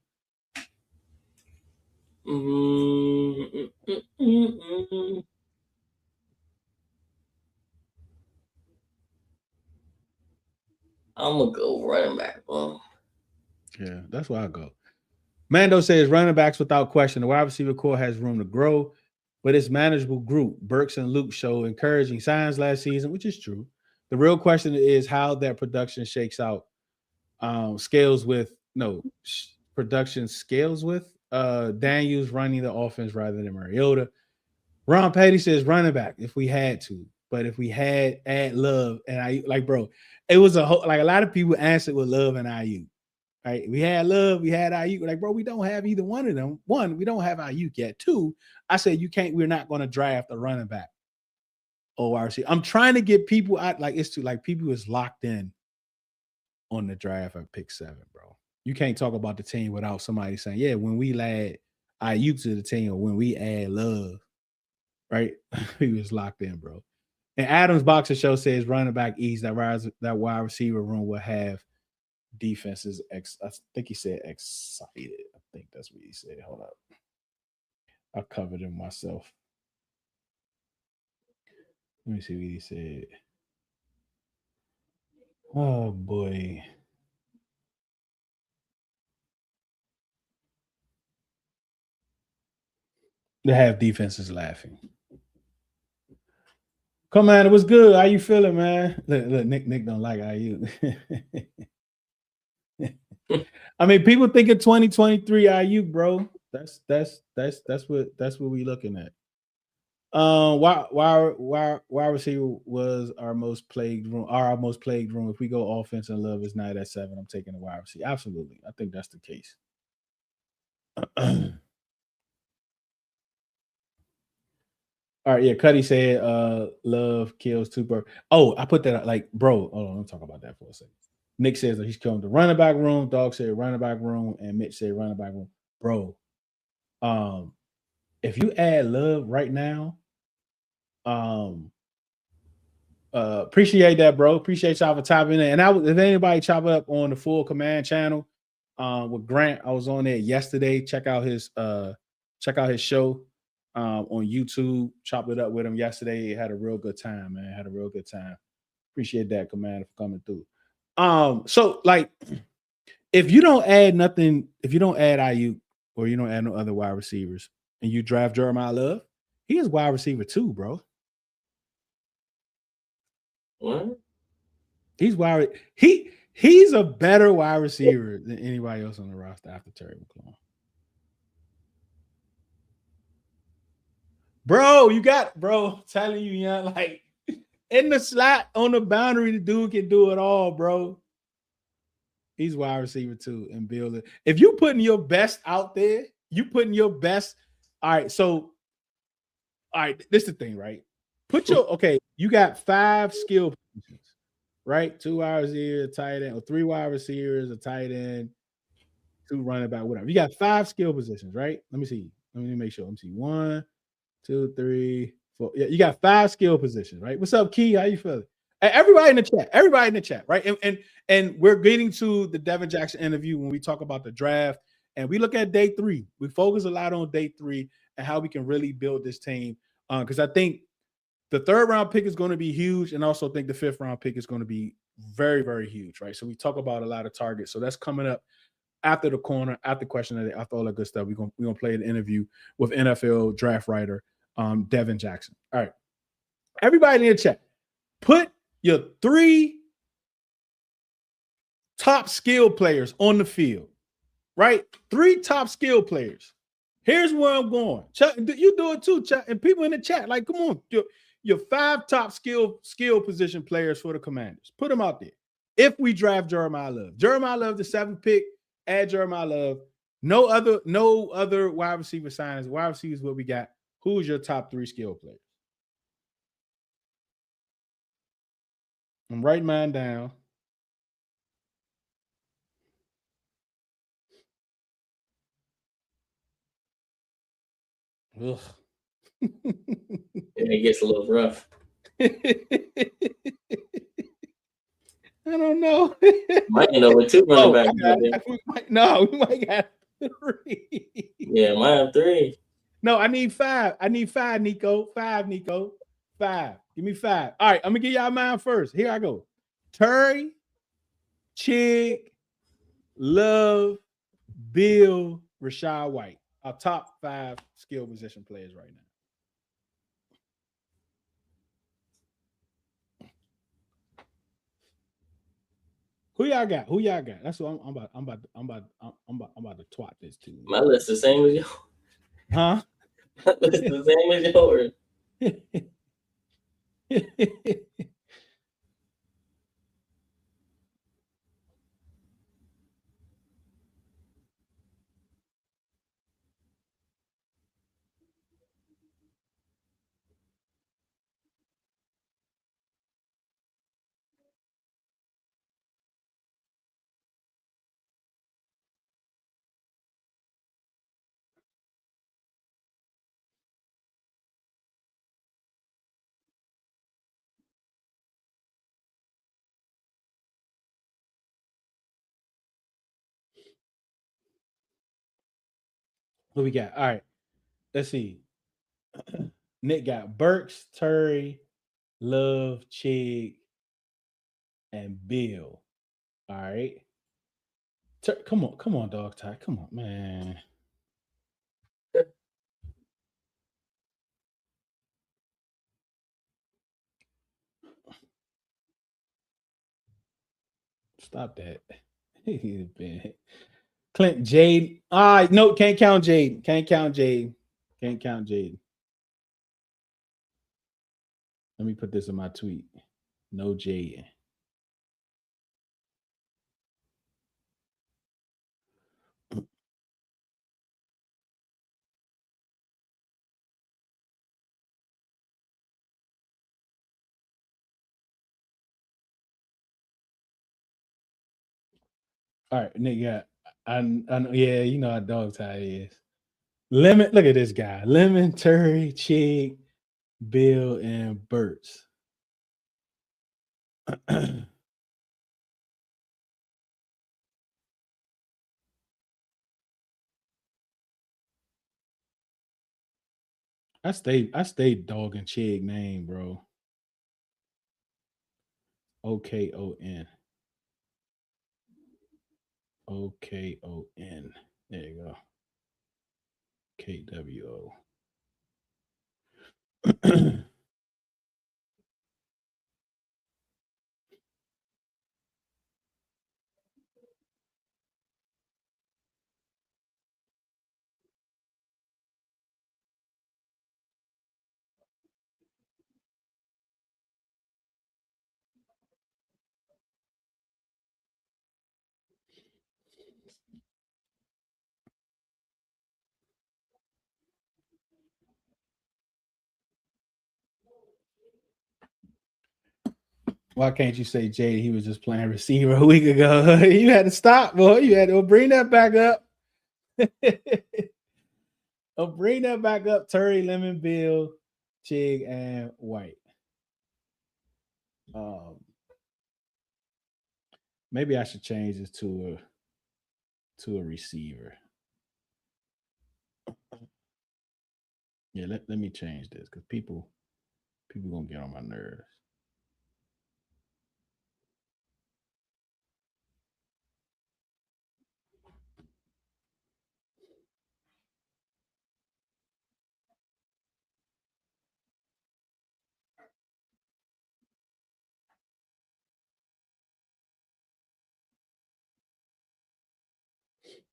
I'm gonna go running back.
Yeah, that's where I go. Mando says running backs without question. The wide receiver core has room to grow, but it's manageable group. Burks and Luke show encouraging signs last season, which is true. The real question is how that production shakes out. Production scales with Daniels running the offense rather than Mariota. Ron Petty says running back if we had to, but if we had add Love and I like, bro, it was a lot of people answered with Love and IU. Right? We had Love, we had IU. Like, bro, we don't have either one of them. One, we don't have IU yet. Two, I said we're not going to draft a running back. ORC. I'm trying to get people out, like it's too like people is locked in on the draft at pick 7, bro. You can't talk about the team without somebody saying, yeah, when we add IU to the team or when we add Love, right? He was locked in, bro. And Adams Boxer Show says running back ease that wide receiver room will have defenses. I think he said excited. I think that's what he said. Hold up. I covered him myself. Let me see what he said. Oh boy. They have defenses laughing. Come on, it was good. How you feeling, man? Look, Nick don't like IU. I mean, people think of 2023 IU, bro. That's what we looking at. Why receiver was our most plagued room? Our most plagued room. If we go offense and Love is not at 7, I'm taking the wide receiver. Absolutely, I think that's the case. All right, yeah. Cuddy said, "Love kills 2 birds." Oh, I put that like, bro. Hold on, let me talk about that for a second. Nick says that he's coming to running back room. Dog said running back room, and Mitch said running back room. Bro, if you add Love right now, appreciate that, bro. Appreciate y'all for topping in. And if anybody chop it up on the Full Command channel with Grant, I was on there yesterday. Check out his show on YouTube. Chopped it up with him yesterday. Had a real good time, man. Had a real good time. Appreciate that, Commander, for coming through. So like, if you don't add nothing, if you don't add IU or you don't add no other wide receivers, and you draft Jeremiah Love, he is wide receiver 2, bro.
What?
He's wide. He's a better wide receiver than anybody else on the roster after Terry McLaurin. Bro, telling you, yeah, like in the slot on the boundary, the dude can do it all, bro. He's wide receiver 2 and building. If you putting your best out there, you putting your best. All right, so this is the thing, right? You got 5 skill positions, right? 2 wide receivers, a tight end, or 3 wide receivers, a tight end, 2 running back, whatever. You got 5 skill positions, right? Let me see. Let me make sure. Let me see. 1, 2, 3, 4. Yeah, you got 5 skill positions, right? What's up, Key? How you feeling? Everybody in the chat, right? And we're getting to the Devin Jackson interview when we talk about the draft, and we look at day 3. We focus a lot on day 3 and how we can really build this team. Because I think the 3rd round pick is going to be huge, and also think the 5th round pick is going to be very, very huge, right? So we talk about a lot of targets. So that's coming up after the corner, after question of the day, after all that good stuff. We're gonna play an interview with NFL draft writer Devin Jackson. All right, everybody in the chat, put your 3 top skill players on the field, right? 3 top skill players. Here's where I'm going. Chuck, you do it too, Chuck, and people in the chat, like, come on, your 5 top skill position players for the Commanders. Put them out there. If we draft Jeremiah Love, the 7th pick, add Jeremiah Love. No other wide receiver signings. Wide receivers, what we got. Who's your top 3 skill players? I'm writing mine down. Ugh.
It gets a little rough.
I don't know.
Might end up with 2 running backs.
We might have 3.
Yeah, might have 3.
No, I need 5. Nico. 5, Nico. 5. Give me 5. All right, I'm gonna give y'all mine first. Here I go. Terry, Chig, Love, Bill, Rashad White. Our top 5 skill position players right now. Who y'all got? That's what I'm about to twat this too.
My list the same as yours.
Huh?
My list the same as yours.
What we got? All right. Let's see. Nick got Burks, Terry, Love, Chig, and Bill. All right. Come on, dog tie. Come on, man. Stop that. Clint, Jade. No, can't count Jade. Can't count Jade. Let me put this in my tweet. No Jade. All right, nigga. I know, yeah, you know how dog tie is. Lemon, look at this guy. Lemon, Terry, Chig, Bill, and Burt's. I stayed dog and Chig name, bro. OKON. OKON. There you go. KWO. Why can't you say Jay? He was just playing receiver a week ago. You had to stop, boy. You had to bring that back up. Bring that back up. Terry, Lemon, Bill, Chig, and White. Maybe I should change this to a receiver. Yeah, let me change this because people gonna get on my nerves.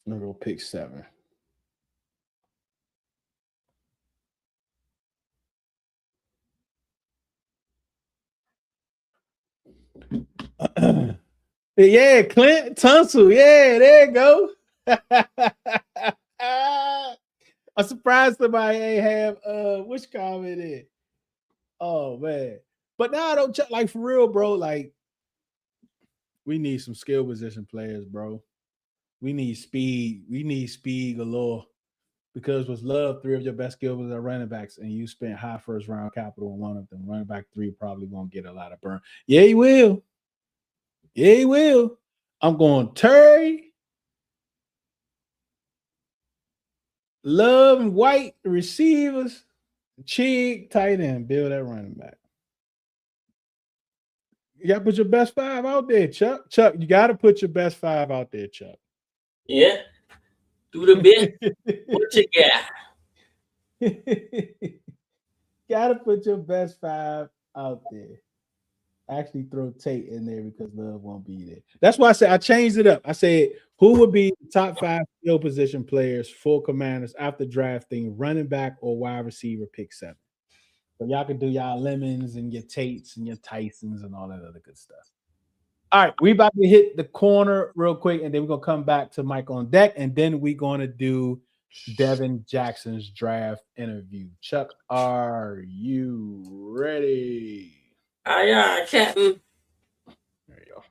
I'm gonna go pick 7. Yeah, Clint Tunsil. Yeah, there you go. I'm surprised somebody ain't have which comment is. Oh man. But now I don't check like for real, bro. Like we need some skill position players, bro. We need speed. We need speed galore. Because with Love, 3 of your best skills are running backs, and you spent high first round capital on one of them. Running back 3 probably won't get a lot of burn. Yeah, he will. Yeah, he will. I'm going Terry, Love, and White receivers, Chig, tight end, build that running back. You got to put your best 5 out there, Chuck. Chuck, you got to put your best 5 out there, Chuck.
Yeah. Do the bit. What you got?
Got to put your best 5 out there. Actually throw Tate in there because Love won't be there. That's why I said I changed it up. I said who would be the top 5 skill position players for Commanders after drafting running back or wide receiver pick 7. So y'all can do y'all Lemons and your Tates and your Tysons and all that other good stuff. All right, we about to hit the corner real quick, and then we're gonna come back to Mike on deck, and then we're gonna do Devin Jackson's draft interview. Chuck, are you ready?
Aye, Captain.
There you go.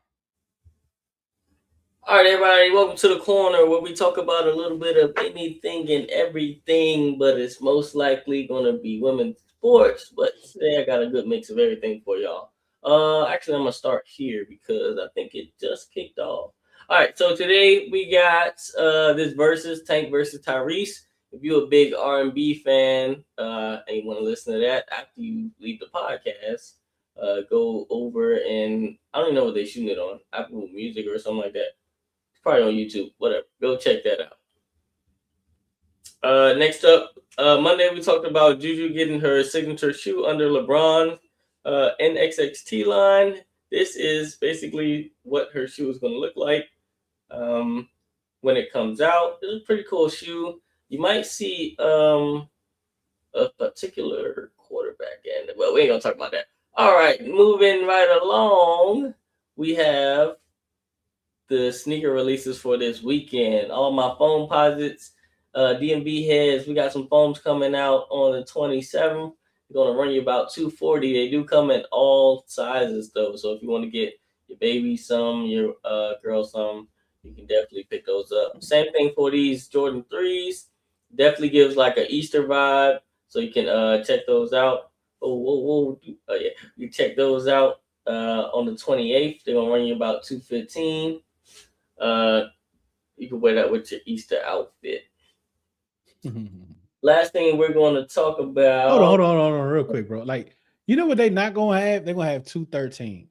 All right, everybody, welcome to the corner where we talk about a little bit of anything and everything, but it's most likely going to be women's sports. But today I got a good mix of everything for y'all. Actually, I'm going to start here because I think it just kicked off. All right, so today we got this versus Tank versus Tyrese. If you're a big R&B fan and you want to listen to that after you leave the podcast, go over and I don't even know what they're shooting it on, Apple Music or something like that. It's probably on YouTube. Whatever. Go check that out. Next up, Monday we talked about Juju getting her signature shoe under LeBron NXXT line. This is basically what her shoe is going to look like when it comes out. It's a pretty cool shoe. You might see a particular quarterback in it. Well, we ain't going to talk about that. All right, moving right along, we have the sneaker releases for this weekend. All my foam posits, DMV heads, we got some foams coming out on the 27th. They're going to run you about $240. They do come in all sizes, though. So if you want to get your baby some, your girl some, You can definitely pick those up. Same thing for these Jordan 3s. Definitely gives like an Easter vibe. So you can check those out. Oh yeah. You check those out on the 28th. They're gonna run you about $215. You can wear that with your Easter outfit. Last thing we're going to talk about.
Hold on, real quick, bro. Like, you know what they not gonna have? They're gonna have 2 13s.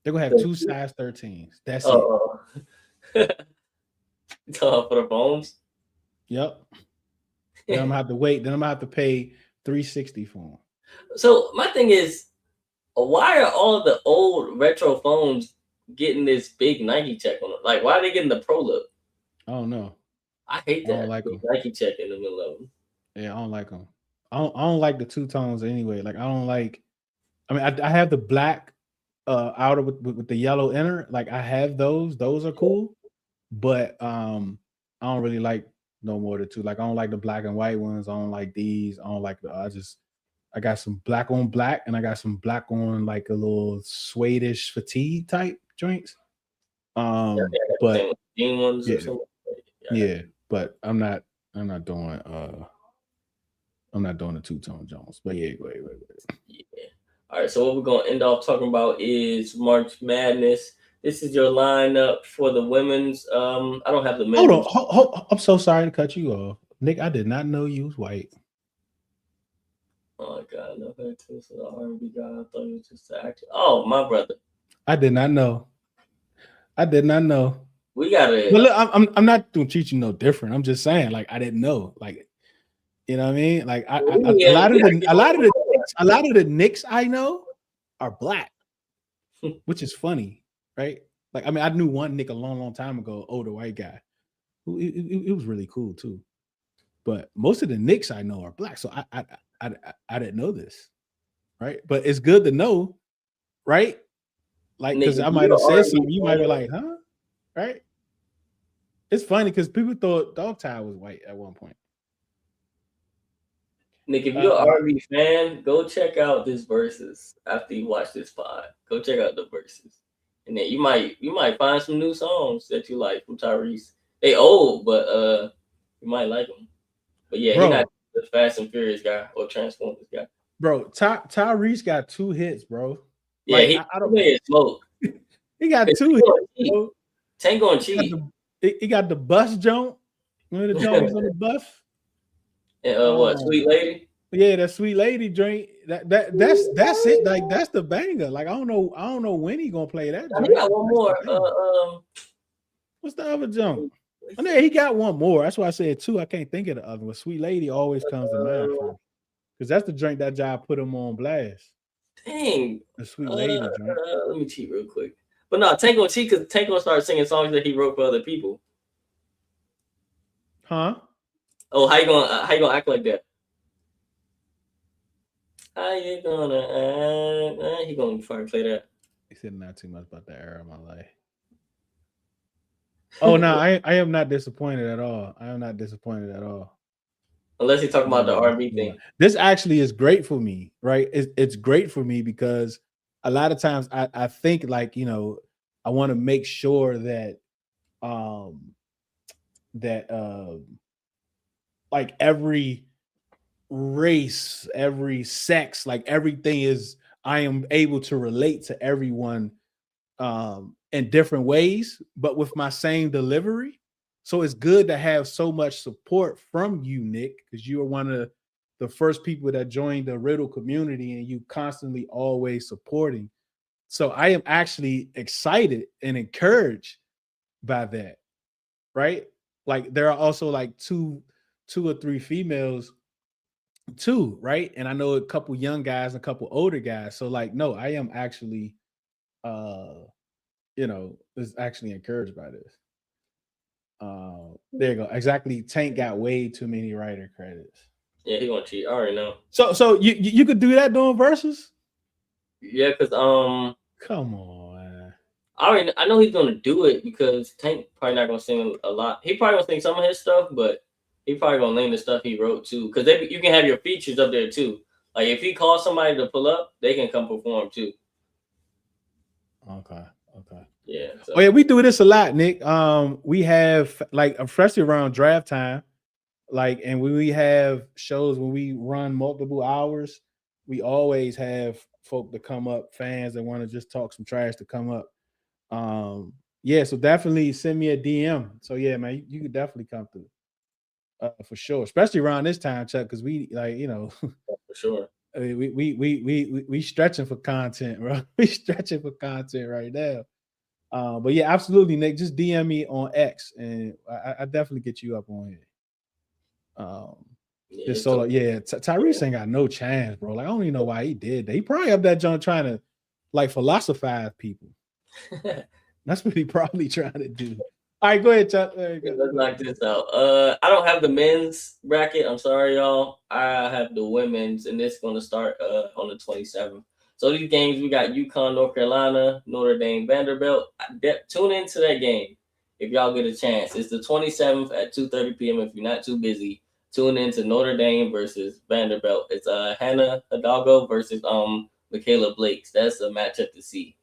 They're gonna have 2 size 13s. That's
it. For the phones.
Yep. Then I'm gonna have to wait. Then I'm gonna have to pay $360 for them.
So my thing is, why are all the old retro phones getting this big Nike check on them? Like, why are they getting the Pro look?
I don't know.
I hate that.
I don't like them.
Nike check in the middle of them.
Yeah, I don't like them. I don't like the two tones anyway. Like, I don't like. I mean, I have the black outer with the yellow inner. Like, I have those. Those are cool. But I don't really like no more than two. Like, I don't like the black and white ones. I don't like these. I don't like I got some black on black, and I got some black on like a little suede-ish fatigue type joints. But
jean ones or something.
Yeah, but I'm not doing the two-tone Jones. But yeah, wait.
Yeah. All right, so what we're gonna end off talking about is March Madness. This is your lineup for the women's. I don't have the men's.
Hold on. I'm so sorry to cut you off, Nick. I did not know you was white.
Oh my God, no fair too. So the R&B guy, I thought he was just the actor. Oh, my brother.
I did not know.
We gotta.
But look, I'm not gonna treat you no different. I'm just saying, like, I didn't know. Like, you know what I mean? Like, a lot of the Knicks I know are black, which is funny, right? Like, I mean, I knew one Nick a long time ago, older white guy. It was really cool too. But most of the Knicks I know are black, so I didn't know this, right? But it's good to know, right? Like, because I might have said something, you might be like, huh? Right? It's funny because people thought Dog Tie was white at one point.
Nick, if you're an R&B fan, go check out this verses after you watch this pod. Go check out the verses, and then you might find some new songs that you like from Tyrese. They old, but you might like them. But yeah, he's not the Fast and Furious guy or Transformers guy.
Bro, Tyrese got 2 hits, bro.
Yeah, like, I don't smoke.
He got 2 hits, bro.
Tango and Cheat.
He got the bus jump. When the jump was on the bus.
And what, Sweet Lady?
Yeah, that Sweet Lady drink. That's it. Like, that's the banger. Like, I don't know when he gonna play that.
I got one more.
What's the other jump? Oh, yeah, he got one more. That's why I said 2. I can't think of the other one. Sweet Lady always comes to mind for, because that's the drink that job put him on blast.
Dang,
the Sweet Lady drink.
Let me cheat real quick. But no, Tango and Cheat, because Tango started singing songs that he wrote for other people.
Huh?
Oh, how you gonna act like that? How you gonna act? He gonna fucking play that.
He said not too much about that era of my life. Oh no, I am not disappointed at all. I am not disappointed at all.
Unless you're talking about the R&B thing.
This actually is great for me, right? It's great for me because a lot of times I think, like, you know, I want to make sure that like every race, every sex, like everything is, I am able to relate to everyone in different ways, but with my same delivery. So it's good to have so much support from you, Nick, because you are one of the first people that joined the riddle community, and you constantly always supporting. So I am actually excited and encouraged by that, right? Like, there are also like two or three females too, right? And I know a couple young guys and a couple older guys. So, like, no, I am actually is actually encouraged by this. There you go. Exactly. Tank got way too many writer credits.
Yeah, he gonna cheat. I already know.
So you could do that doing verses?
Yeah, because
come on.
I know he's gonna do it because Tank probably not gonna sing a lot. He probably gonna sing some of his stuff, but he probably gonna name the stuff he wrote too. Because you can have your features up there too. Like, if he calls somebody to pull up, they can come perform too.
Okay. Okay.
Yeah. So.
Oh yeah, we do this a lot, Nick. We have like especially around draft time, like, and when we have shows when we run multiple hours, we always have folk to come up, fans that want to just talk some trash to come up. Yeah, so definitely send me a DM. So yeah, man, you could definitely come through. For sure, especially around this time, Chuck, because we like,
For sure.
I mean, we stretching for content, bro. We stretching for content right now. But yeah, absolutely, Nick. Just DM me on X, and I definitely get you up on it.
Yeah,
This solo, yeah. Tyrese ain't got no chance, bro. Like I don't even know why he did that. He probably up that joint trying to like philosophize people. That's what he probably trying to do. All right, go ahead, Chuck.
Let's knock this out. I don't have the men's bracket. I'm sorry, y'all. I have the women's, and it's going to start on the 27th. So these games, we got UConn, North Carolina, Notre Dame, Vanderbilt. Tune into that game if y'all get a chance. It's the 27th at 2:30 p.m. If you're not too busy, tune into Notre Dame versus Vanderbilt. It's Hannah Hidalgo versus Michaela Blakes. That's a matchup to see.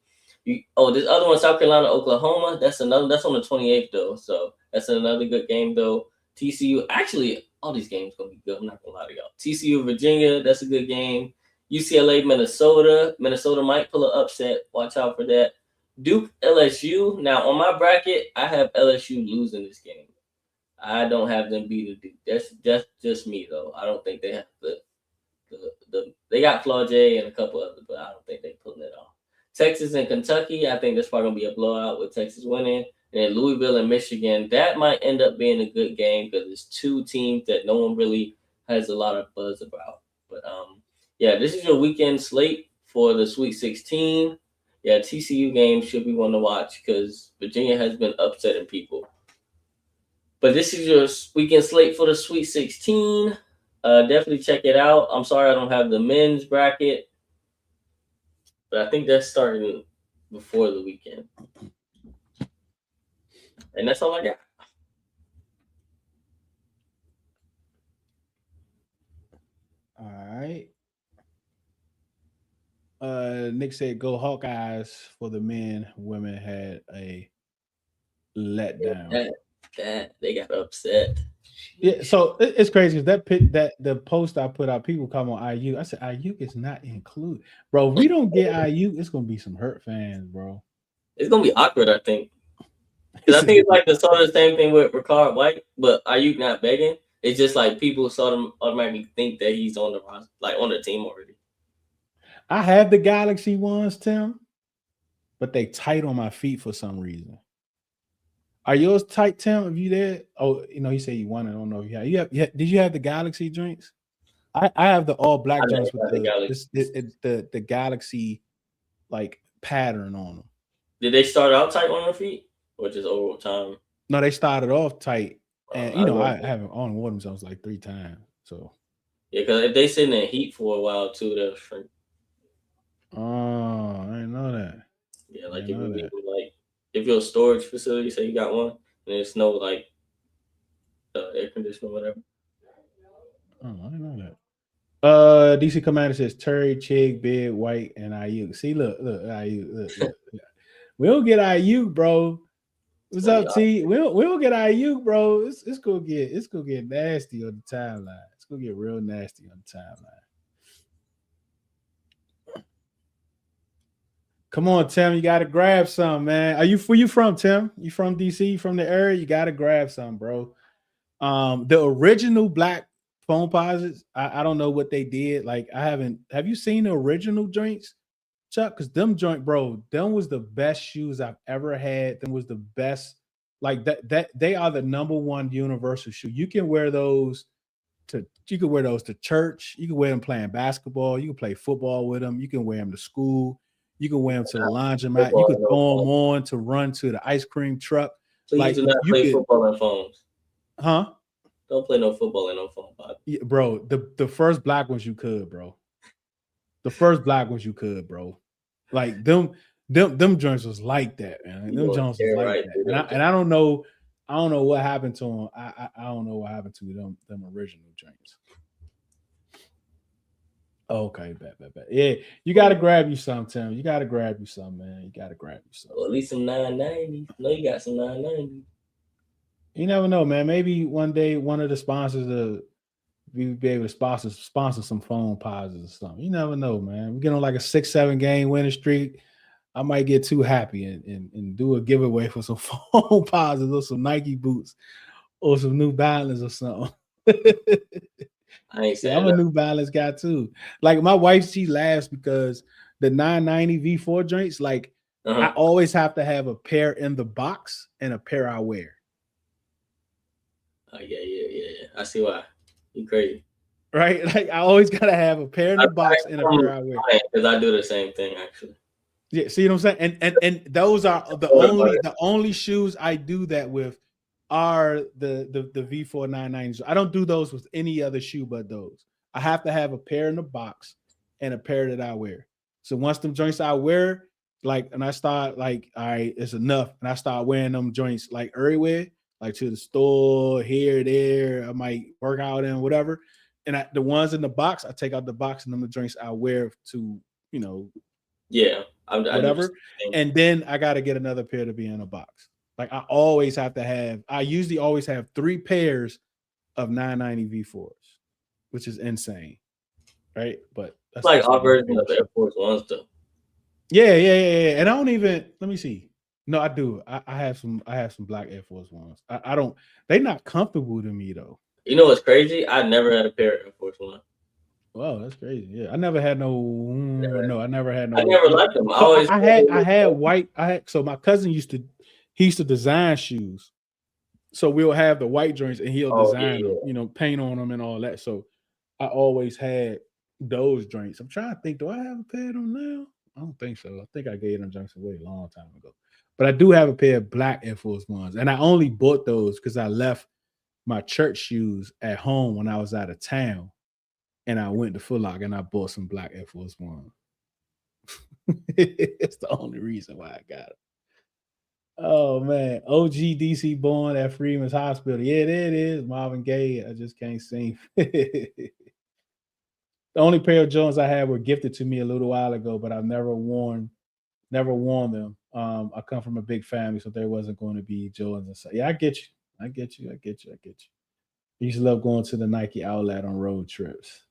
This other one, South Carolina, Oklahoma. That's on the 28th though. So that's another good game though. TCU, actually, all these games gonna be good. I'm not gonna lie to y'all. TCU, Virginia, that's a good game. UCLA, Minnesota. Minnesota might pull an upset. Watch out for that. Duke, LSU. Now on my bracket, I have LSU losing this game. I don't have them beating Duke. That's just me though. I don't think they have they got Flaw J and a couple others, but I don't think they pulling it off. Texas and Kentucky, I think that's probably going to be a blowout with Texas winning. And then Louisville and Michigan, that might end up being a good game because it's two teams that no one really has a lot of buzz about. But, yeah, this is your weekend slate for the Sweet 16. Yeah, TCU games should be one to watch because Virginia has been upsetting people. But this is your weekend slate for the Sweet 16. Definitely check it out. I'm sorry I don't have the men's bracket. But I think that's starting before the weekend. And that's all I got.
All right. Nick said go Hawkeyes for the men. Women had a letdown.
That they got upset.
Yeah, so it's crazy because that the post I put out, people come on IU. I said IU is not included, bro. If we don't get IU, it's gonna be some hurt fans, bro.
It's gonna be awkward, I think, because I think it's like the sort of same thing with Ricard White, but IU not begging. It's just like people sort of automatically think that he's on the roster, like on the team already.
I have the Galaxy ones, Tim, but they tight on my feet for some reason. Are yours tight, Tim? If you there? Oh, you said you won. I don't know if you have. Did you have the Galaxy drinks? I have the all black drinks with the Galaxy like pattern on them.
Did they start out tight on their feet, or just over time?
No, they started off tight, and I haven't on worn them since like 3 times. So
yeah, because if they sit in the heat for a while too, they'll shrink.
Oh, I didn't know that.
Yeah, like if your storage facility, say you got one, and there's no like air conditioner or whatever.
Oh, I didn't know that. DC Commander says Terry, Chig, Big, White, and IU. See, look, IU, look. We don't get IU, bro. What's up, T? We don't get IU, bro. It's gonna get nasty on the timeline. It's gonna get real nasty on the timeline. Come on, Tim. You gotta grab some, man. Where you from, Tim? You from DC? You from the area? You gotta grab some, bro. The original black phone posits, I don't know what they did. Like, have you seen the original joints, Chuck? Because them joint, bro, them was the best shoes I've ever had. Them was the best, like that they are the number one universal shoe. You can wear those to church, you can wear them playing basketball, you can play football with them, you can wear them to school, you can wear them to the laundromat, you can throw them on to run to the ice cream truck.
Please do not play football on phones.
Huh?
Don't play no football in no phone.
Yeah, bro, the first black ones you could, bro. The first black ones you could, bro. Like them joints was like that, man. Them joints was like that. And I don't know what happened to them. I don't know what happened to them original joints. Okay, bet. Yeah, you gotta grab you some, Tim. You gotta grab you some, man. You gotta grab you some.
Or at least some 990. No, you got some 990.
You never know, man. Maybe one day one of the sponsors we be able to sponsor some phone pauses or something. You never know, man. We get on like a 6-7 game winning streak. I might get too happy and do a giveaway for some phone pauses or some Nike boots or some New Balance or something.
I ain't
Yeah,
saying
I'm a
that.
New Balance guy too. Like my wife, she laughs because the 990 V4 joints, like I always have to have a pair in the box and a pair I wear.
Oh, yeah. I see why. You crazy.
Right? Like I always gotta have a pair in the box and a pair I wear.
Because I do the same thing actually.
Yeah, see what I'm saying? And those are the only shoes I do that with are the V4 990s. I don't do those with any other shoe but those. I have to have a pair in the box and a pair that I wear. So once them joints I wear, like, and I start like, all right, it's enough, and I start wearing them joints like everywhere, like to the store, here, there. I might work out in whatever. And the ones in the box, I take out the box and them the joints I wear to,
Yeah,
whatever. And then I got to get another pair to be in a box. Like I always have to have, I usually always have 3 pairs of 990 V4s, which is insane. Right. But
that's like our version of Air Force Ones though.
Yeah. And I don't even, let me see. No, I do. I have some black Air Force Ones. I don't, they're not comfortable to me though.
You know what's crazy? I never had a pair of Air Force One.
Wow, that's crazy. Yeah, I never had no. I never had no.
I never liked them. I
had white. So my cousin used to design shoes. So we'll have the white joints and he'll design them, paint on them and all that. So I always had those joints. I'm trying to think, do I have a pair of them now? I don't think so. I think I gave them joints away a long time ago. But I do have a pair of black Air Force Ones. And I only bought those because I left my church shoes at home when I was out of town. And I went to Foot Locker and I bought some black Air Force One. It's the only reason why I got it. Oh man, OG DC born at Freeman's Hospital. Yeah, there it is. Marvin Gaye. I just can't sing. The only pair of Jordans I had were gifted to me a little while ago, but I've never worn them. I come from a big family, so there wasn't going to be Jordans and stuff. Yeah, I get you. I used to love going to the Nike outlet on road trips.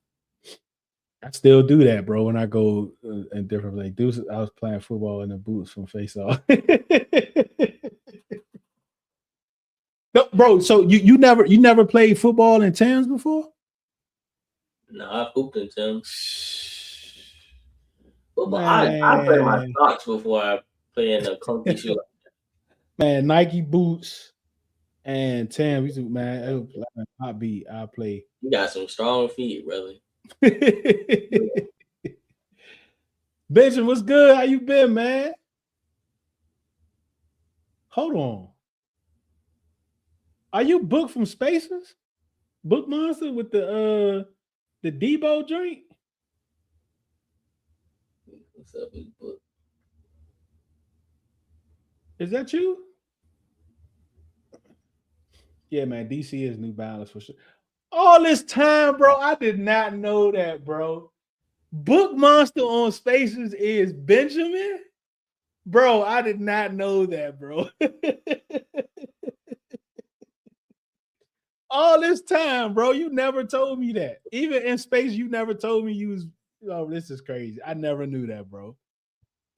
I still do that, bro. When I go in different places, Deuce, I was playing football in the boots from Face Off. No, bro. So you never played football in Tim's before?
No, I hooped in Tim's. Football, I play my socks before I play in a clunky shoe.
Man, Nike boots and Tim's, man. Hot beat. I play.
You got some strong feet, brother.
Benjamin, what's good? How you been, man? Hold on. Are you booked from Spaces? Book Monster with the Debo joint?
What's up, big book?
Is that you? Yeah, man. DC is New Balance for sure. All this time, bro, I did not know that, bro. Book Monster on Spaces is Benjamin? Bro, I did not know that, bro. All this time, bro, you never told me that. Even in space, you never told me you was, this is crazy. I never knew that, bro.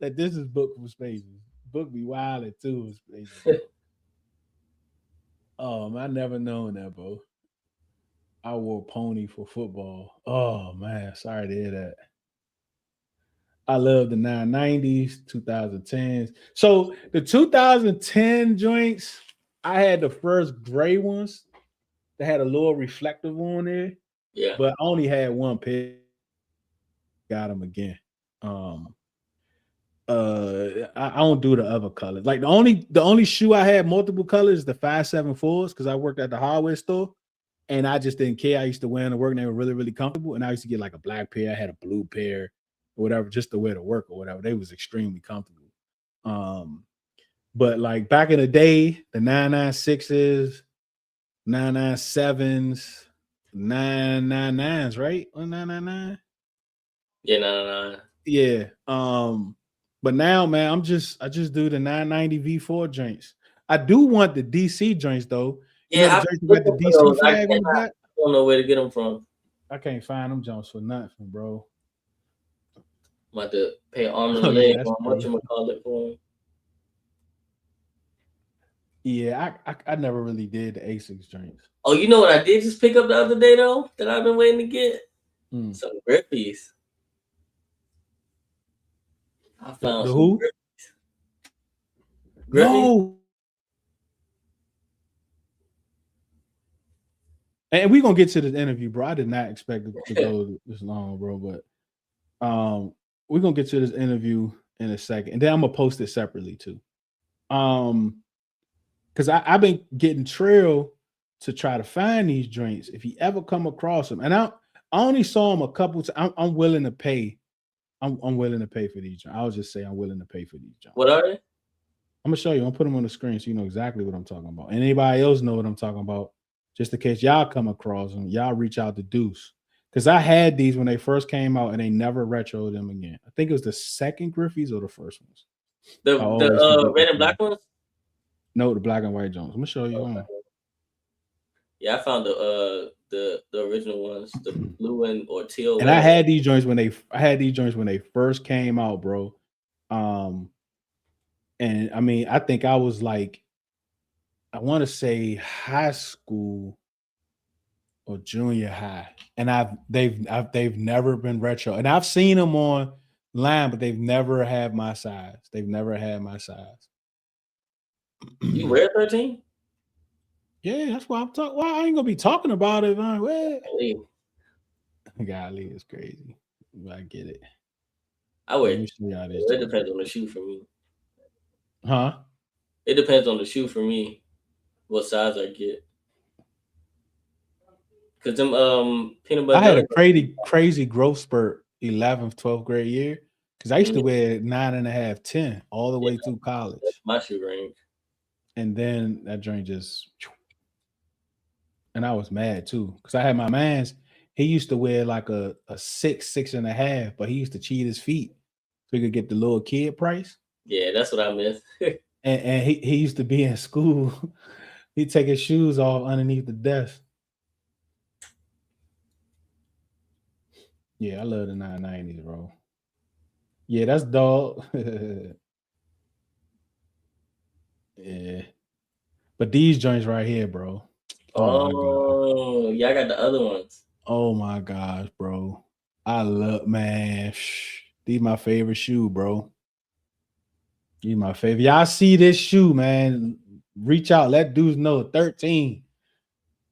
That this is Book from Spaces. Book be wilding too in Spaces. Oh, I never known that, bro. I wore pony for football. Oh man, sorry to hear that. I love the 990s, 2010s. So the 2010 joints, I had the first gray ones that had a little reflective on there.
Yeah.
But I only had one pair. Got them again. I don't do the other colors. Like the only shoe I had multiple colors is the 574s because I worked at the hardware store. And I just didn't care. I used to wear them to work and they were really, really comfortable. And I used to get like a black pair. I had a blue pair or whatever, just to wear to work or whatever. They was extremely comfortable. But like back in the day, the 996s, 997s, 999s, right? 999?
Yeah, no.
Yeah. But now, man, I just do the 990 V4 joints. I do want the DC joints though. You know
Yeah,
the
I've
joints
been
that got the
looking for
DC
those.
flag on the back?
I don't know where to get them from.
I can't find them joints for nothing, bro.
I'm about to pay arm and
Oh
a
yeah,
leg
that's
on
true.
whatchamacallit for them.
Yeah, I never really did the Asics joints.
Oh, you know what I did just pick up the other day though that I've been waiting to get? Some grippies. I found
The
some
who?
grippies.
No. And we're gonna get to the interview, bro. I did not expect it to go this long, bro. But we're gonna get to this interview in a second, and then I'm gonna post it separately too. Because I've been getting Trail to try to find these joints if he ever come across them, and I only saw them a couple times. I'm willing to pay. I'm willing to pay for these joints. I'll just say I'm willing to pay for these joints.
What are they?
I'm gonna show you. I'm gonna put them on the screen so you know exactly what I'm talking about. And anybody else know what I'm talking about, just in case y'all come across them, y'all reach out to Deuce. Because I had these when they first came out and they never retroed them again. I think it was the second Griffies or the first ones.
The red and black ones?
No, the black and white Jones. I'm gonna show you.
Okay. Yeah, I found the original ones, the blue or teal.
And I had these joints when they first came out, bro. And I mean, I think I was like, I want to say high school or junior high, and they've never been retro, and I've seen them online, but they've never had my size. They've never had my size.
You wear 13?
Yeah, that's why I'm talking. Why I ain't gonna be talking about it, man. Golly, it's crazy. I get it.
I wear.
It
depends on the shoe for me.
Huh?
It depends on the shoe for me, what size I get. Cause them peanut butter.
I had a crazy growth spurt 11th, 12th grade year. Cause I used to wear 9.5, 10 all the way through college.
That's my shoe range.
And then that joint just, and I was mad too. Cause I had my man's, he used to wear like a 6.5, but he used to cheat his feet so he could get the little kid price.
Yeah, that's what I miss.
and he used to be in school. He'd take his shoes off underneath the desk. Yeah, I love the 990s, bro. Yeah, that's dog. Yeah. But these joints right here, bro.
Oh, yeah, I got the other ones.
Oh my gosh, bro. I love, man. These my favorite shoe, bro. These my favorite. Y'all see this shoe, man. Reach out. Let dudes know 13.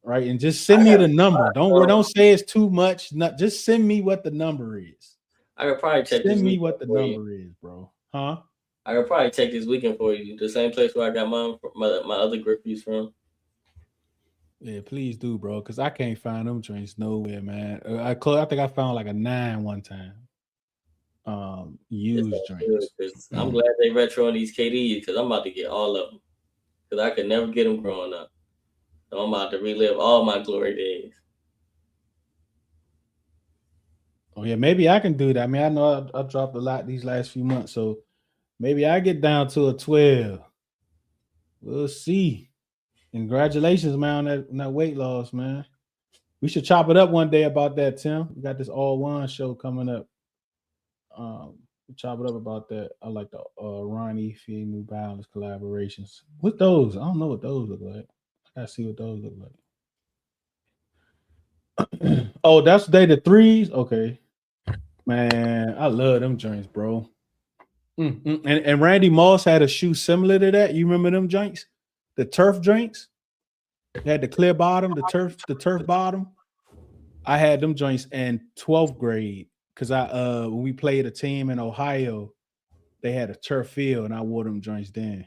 Right. And just send me the number. Don't say it's too much. Just send me what the number is.
I could probably check.
Send me what the number is, bro. Huh?
I could probably check this weekend for you. The same place where I got my other grippies from.
Yeah, please do, bro. Because I can't find them joints nowhere, man. I think I found like a 9 one time. Used joints.
I'm glad they retro on these KDs because I'm about to get all of them. Because I could never get them growing up. So I'm about to relive all my glory days.
Oh yeah, maybe I can do that. I mean, I know I dropped a lot these last few months, so maybe I get down to a 12. We'll see. Congratulations, man, on that weight loss, man. We should chop it up one day about that, Tim. We got this All One show coming up. We chop it up about that. I like the Ronnie Fee New Balance collaborations. What those? I don't know what those look like. I gotta see what those look like. Oh, that's the 3s. Okay, man, I love them joints, bro. And Randy Moss had a shoe similar to that. You remember them joints? The turf joints. They had the clear bottom, the turf bottom. I had them joints in 12th grade because when we played a team in Ohio, they had a turf field and I wore them joints then.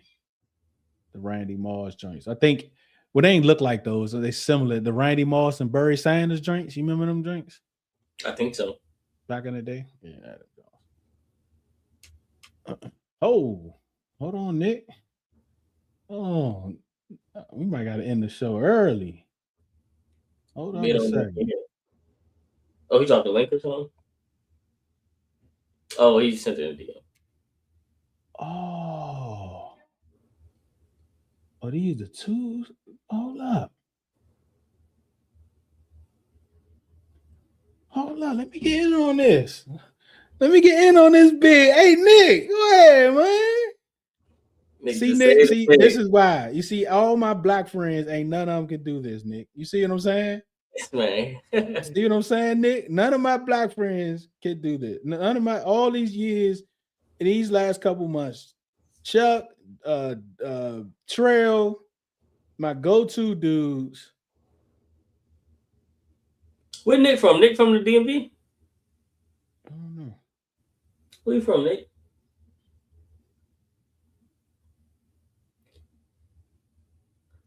The Randy Moss joints. I think they ain't look like those. Are they similar? The Randy Moss and Barry Sanders joints. You remember them joints?
I think so.
Back in the day? Yeah. Oh, hold on, Nick. Oh, we might got to end the show early. Hold on a second.
Oh, he's off the link or something? Oh, he sent it in DM.
Oh, these the two. Hold up. Let me get in on this. Let me get in on this big. Hey, Nick, go ahead, man. Nick, this is why. You see, all my black friends, ain't none of them can do this, Nick. You see what I'm saying?
Yes, man.
See what I'm saying, Nick? None of my black friends can do this. None of all these years, these last couple months, Chuck, Trail, my go-to dudes.
Where Nick from? Nick from the DMV?
I don't know.
Where you from, Nick?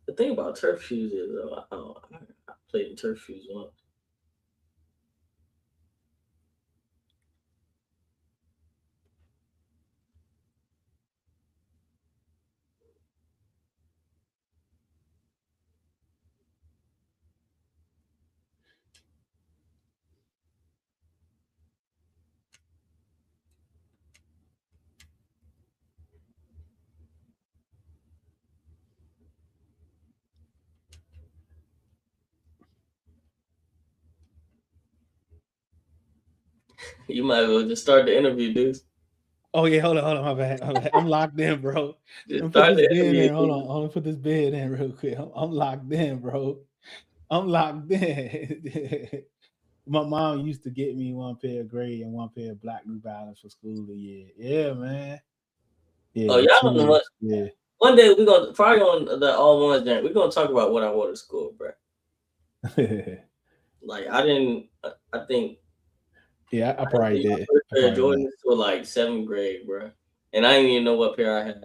The thing about turf shoes is, I played in turf shoes once. You might as well just start the interview, Deuce.
Oh yeah, hold on, my bad. I'm locked in, bro.
Just
put this
bid
in. Hold on, put this bid in real quick. I'm locked in, bro. I'm locked in. My mom used to get me one pair of gray and one pair of black New Balance for school a year. Yeah, man. Yeah.
Oh, y'all don't know what?
Yeah.
One day we're gonna probably on the all ones. Then we're gonna talk about what I wore to school, bro. Like I think.
Yeah, I probably did.
Pair of Jordans to like 7th grade, bro, and I didn't even know what pair I had.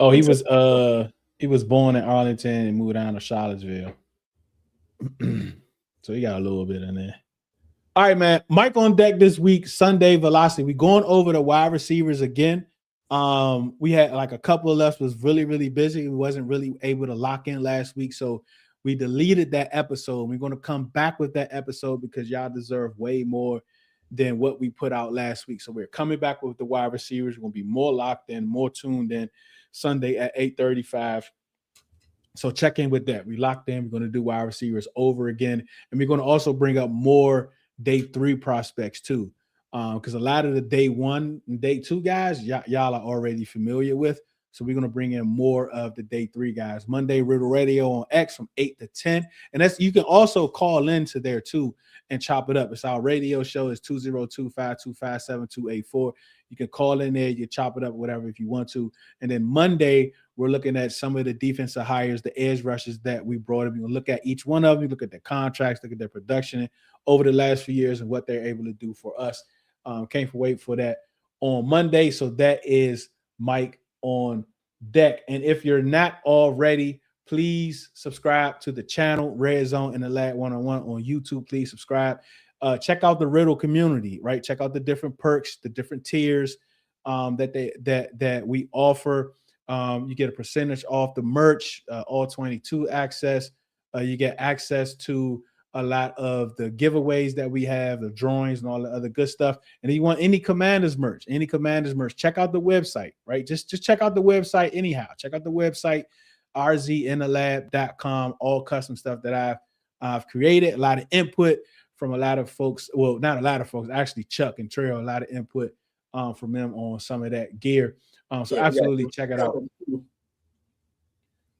Oh, he was born in Arlington and moved down to Charlottesville. So he got a little bit in there. All right, man. Mike on deck this week, Sunday Velocity. We're going over the wide receivers again. We had like a couple of us was really, really busy. We wasn't really able to lock in last week. So we deleted that episode. We're going to come back with that episode because y'all deserve way more than what we put out last week. So we're coming back with the wide receivers. We're going to be more locked in, more tuned in Sunday at 8:35. So check in with that. We locked in. We're going to do wide receivers over again. And we're going to also bring up more day 3 prospects too. Because a lot of the day 1 and day 2 guys, y'all are already familiar with. So we're going to bring in more of the day 3 guys. Monday Riddle Radio on X from 8 to 10. And that's, you can also call into there too and chop it up. It's our radio show. It's 202-525-7284. You can call in there, you chop it up, whatever, if you want to. And then Monday, we're looking at some of the defensive hires, the edge rushers that we brought in. We're going to look at each one of them, look at their contracts, look at their production over the last few years and what they're able to do for us. Can't wait for that on Monday. So that is Mike on deck. And if you're not already, please subscribe to the channel, Red Zone and the Lad 101 on YouTube. Please subscribe. Check out the Riddle community, right? Check out the different perks, the different tiers that we offer. You get a percentage off the merch, all 22 access. You get access to a lot of the giveaways that we have, the drawings and all the other good stuff. And if you want any Commanders merch, check out the website, right? Just check out the website anyhow. Check out the website, reszoneinthelab.com, all custom stuff that I've created. A lot of input from a lot of folks. Well, not a lot of folks, actually Chuck and Trail, a lot of input from them on some of that gear. So absolutely check it out.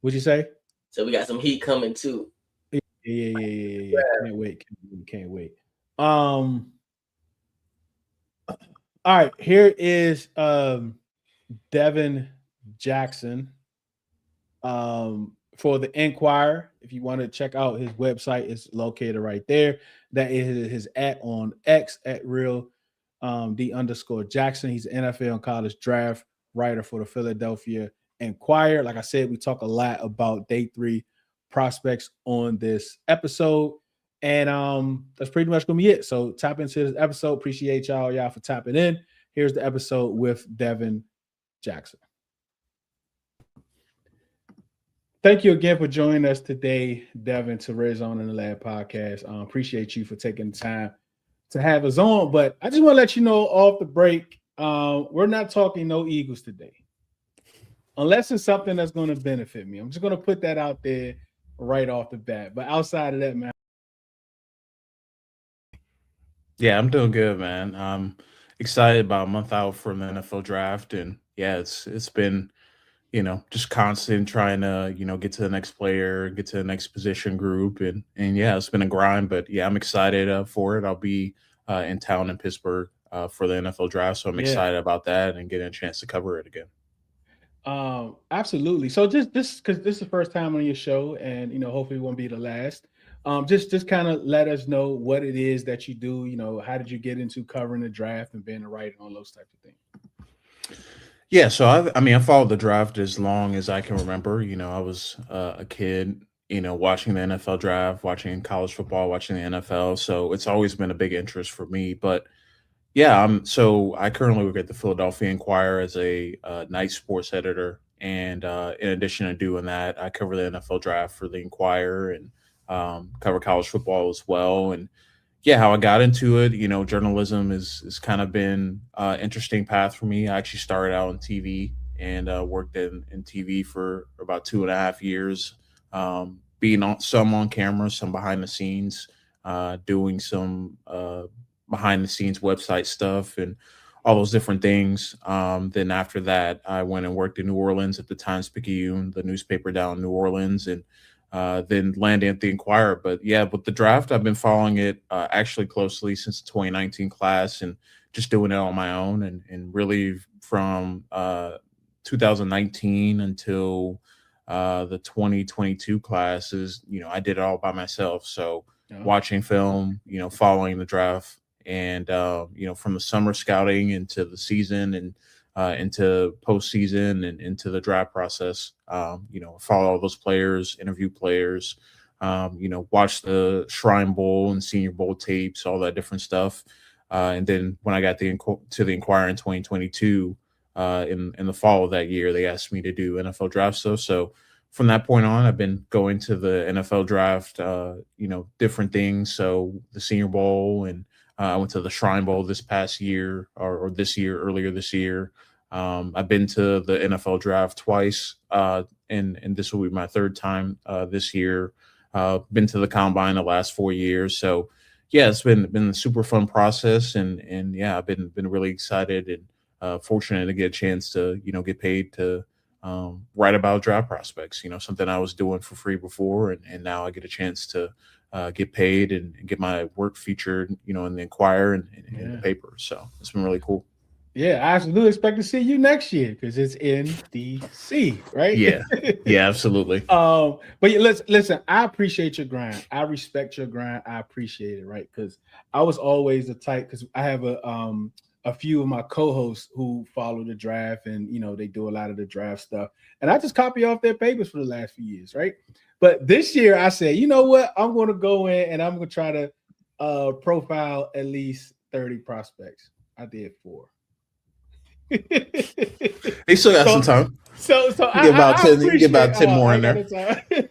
What'd you say?
So we got some heat coming too.
Yeah. Can't wait. All right, here is Devin Jackson for the Inquirer. If you want to check out his website, it's located right there. That is his @ on X @ real D_Jackson. He's an NFL and college draft writer for the Philadelphia Inquirer. Like I said, we talk a lot about day 3 prospects on this episode, and that's pretty much gonna be it. So tap into this episode. Appreciate y'all for tapping in. Here's the episode with Devin Jackson. Thank you again for joining us today, Devin, to Red Zone and the Lab podcast. Appreciate you for taking the time to have us on. But I just want to let you know off the break, we're not talking no Eagles today, unless it's something that's going to benefit me. I'm just going to put that out there right off the bat. But outside of that, man.
Yeah, I'm doing good, man. I'm excited about a month out from the NFL draft, and yeah, it's been just constant trying to get to the next player, get to the next position group, and yeah, it's been a grind, but yeah, I'm excited for it. I'll be in town in Pittsburgh for the NFL draft, so I'm excited about that and getting a chance to cover it again.
Absolutely. So just because this is the first time on your show, and hopefully it won't be the last. Just kind of let us know what it is that you do. How did you get into covering the draft and being a writer on those types of things?
Yeah, so I followed the draft as long as I can remember. I was a kid, watching the NFL draft, watching college football, watching the NFL. So it's always been a big interest for me. But yeah, so I currently work at the Philadelphia Inquirer as a night sports editor, and in addition to doing that, I cover the NFL draft for the Inquirer and cover college football as well. And yeah, how I got into it, journalism is kind of been interesting path for me. I actually started out in TV and worked in TV for about 2.5 years, being some on camera, some behind the scenes, doing some behind the scenes website stuff and all those different things. Then after that, I went and worked in New Orleans at the Times-Picayune, the newspaper down in New Orleans, and then landing at the Inquirer. But yeah, with the draft, I've been following it actually closely since the 2019 class and just doing it on my own. And really from 2019 until the 2022 classes, I did it all by myself. So watching film, following the draft, and from the summer scouting into the season and into postseason and into the draft process. Follow all those players, interview players, watch the Shrine Bowl and Senior Bowl tapes, all that different stuff. And then when I got to the Inquirer in 2022, in the fall of that year, they asked me to do NFL draft stuff. So from that point on, I've been going to the NFL draft, different things. So the Senior Bowl, and I went to the Shrine Bowl this past year, or this year, earlier this year. I've been to the NFL draft twice, and this will be my third time this year. Been to the combine the last 4 years. So yeah, it's been a super fun process, and yeah, I've been really excited and fortunate to get a chance to get paid to write about draft prospects. Something I was doing for free before, and now I get a chance to get paid and get my work featured, in the Inquirer and in the paper. So it's been really cool.
Yeah, I absolutely expect to see you next year because it's in DC, right?
Yeah, absolutely.
But yeah, listen. I appreciate your grind. I respect your grind. I appreciate it, right? Because I was always the type. Because I have a few of my co-hosts who follow the draft, and they do a lot of the draft stuff, and I just copy off their papers for the last few years, right? But this year, I said, you know what? I'm going to go in and I'm going to try to profile at least 30 prospects. I did 4.
He still got some time.
So
you get about 10. You get about 10 more in there.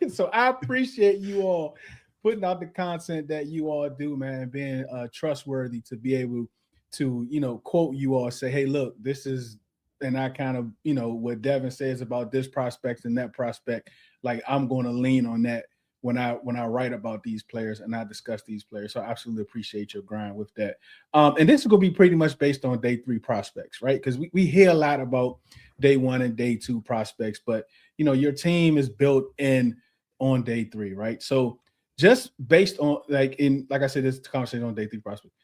So I appreciate you all putting out the content that you all do, man, being trustworthy to be able to quote you all, say, hey, look, this is, and I kind of what Devin says about this prospect and that prospect. Like I'm going to lean on that when I write about these players and I discuss these players. So I absolutely appreciate your grind with that. And this is going to be pretty much based on day 3 prospects, right? Because we hear a lot about day 1 and day 2 prospects, but your team is built in on day 3, right? So just based on like I said, this conversation on day 3 prospects,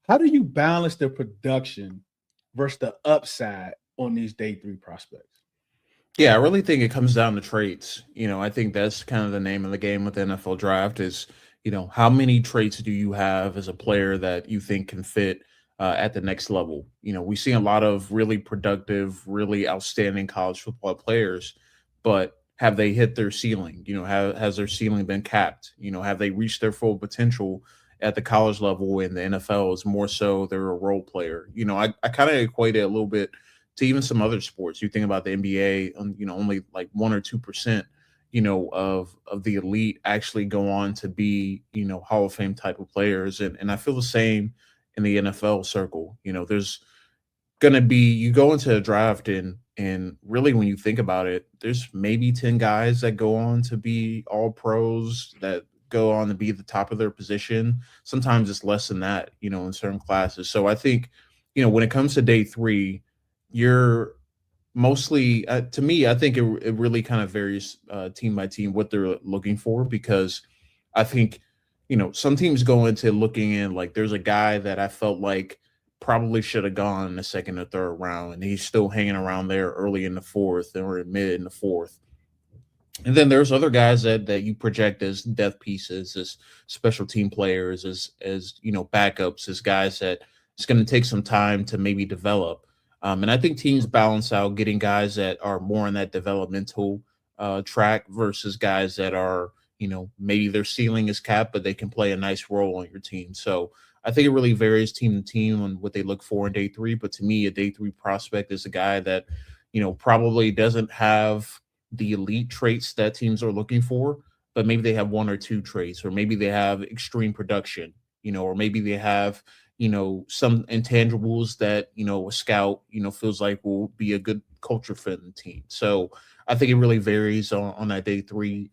how do you balance the production versus the upside on these day 3 prospects?
Yeah, I really think it comes down to traits. I think that's kind of the name of the game with the NFL draft is, how many traits do you have as a player that you think can fit at the next level? We see a lot of really productive, really outstanding college football players, but have they hit their ceiling? Has their ceiling been capped? Have they reached their full potential at the college level? In the NFL is more so they're a role player. I kind of equate it a little bit to even some other sports. You think about the NBA, only like 1 or 2%, of the elite actually go on to be, Hall of Fame type of players. And I feel the same in the NFL circle. There's gonna be you go into a draft and really when you think about it, there's maybe 10 guys that go on to be all pros that go on to be the top of their position. Sometimes it's less than that, in certain classes. So I think, when it comes to day 3, you're mostly to me, I think it really kind of varies team by team what they're looking for, because I think, some teams go into looking in like there's a guy that I felt like probably should have gone in the second or third round, and he's still hanging around there early in the fourth or mid in the fourth. And then there's other guys that you project as depth pieces, as special team players, as backups, as guys that it's going to take some time to maybe develop. And I think teams balance out getting guys that are more on that developmental track versus guys that are, maybe their ceiling is capped, but they can play a nice role on your team. So I think it really varies team to team on what they look for in day 3. But to me, a day 3 prospect is a guy that, probably doesn't have the elite traits that teams are looking for, but maybe they have 1 or 2 traits, or maybe they have extreme production, or maybe they have, some intangibles that, a scout, feels like will be a good culture fit in the team. So I think it really varies on that day 3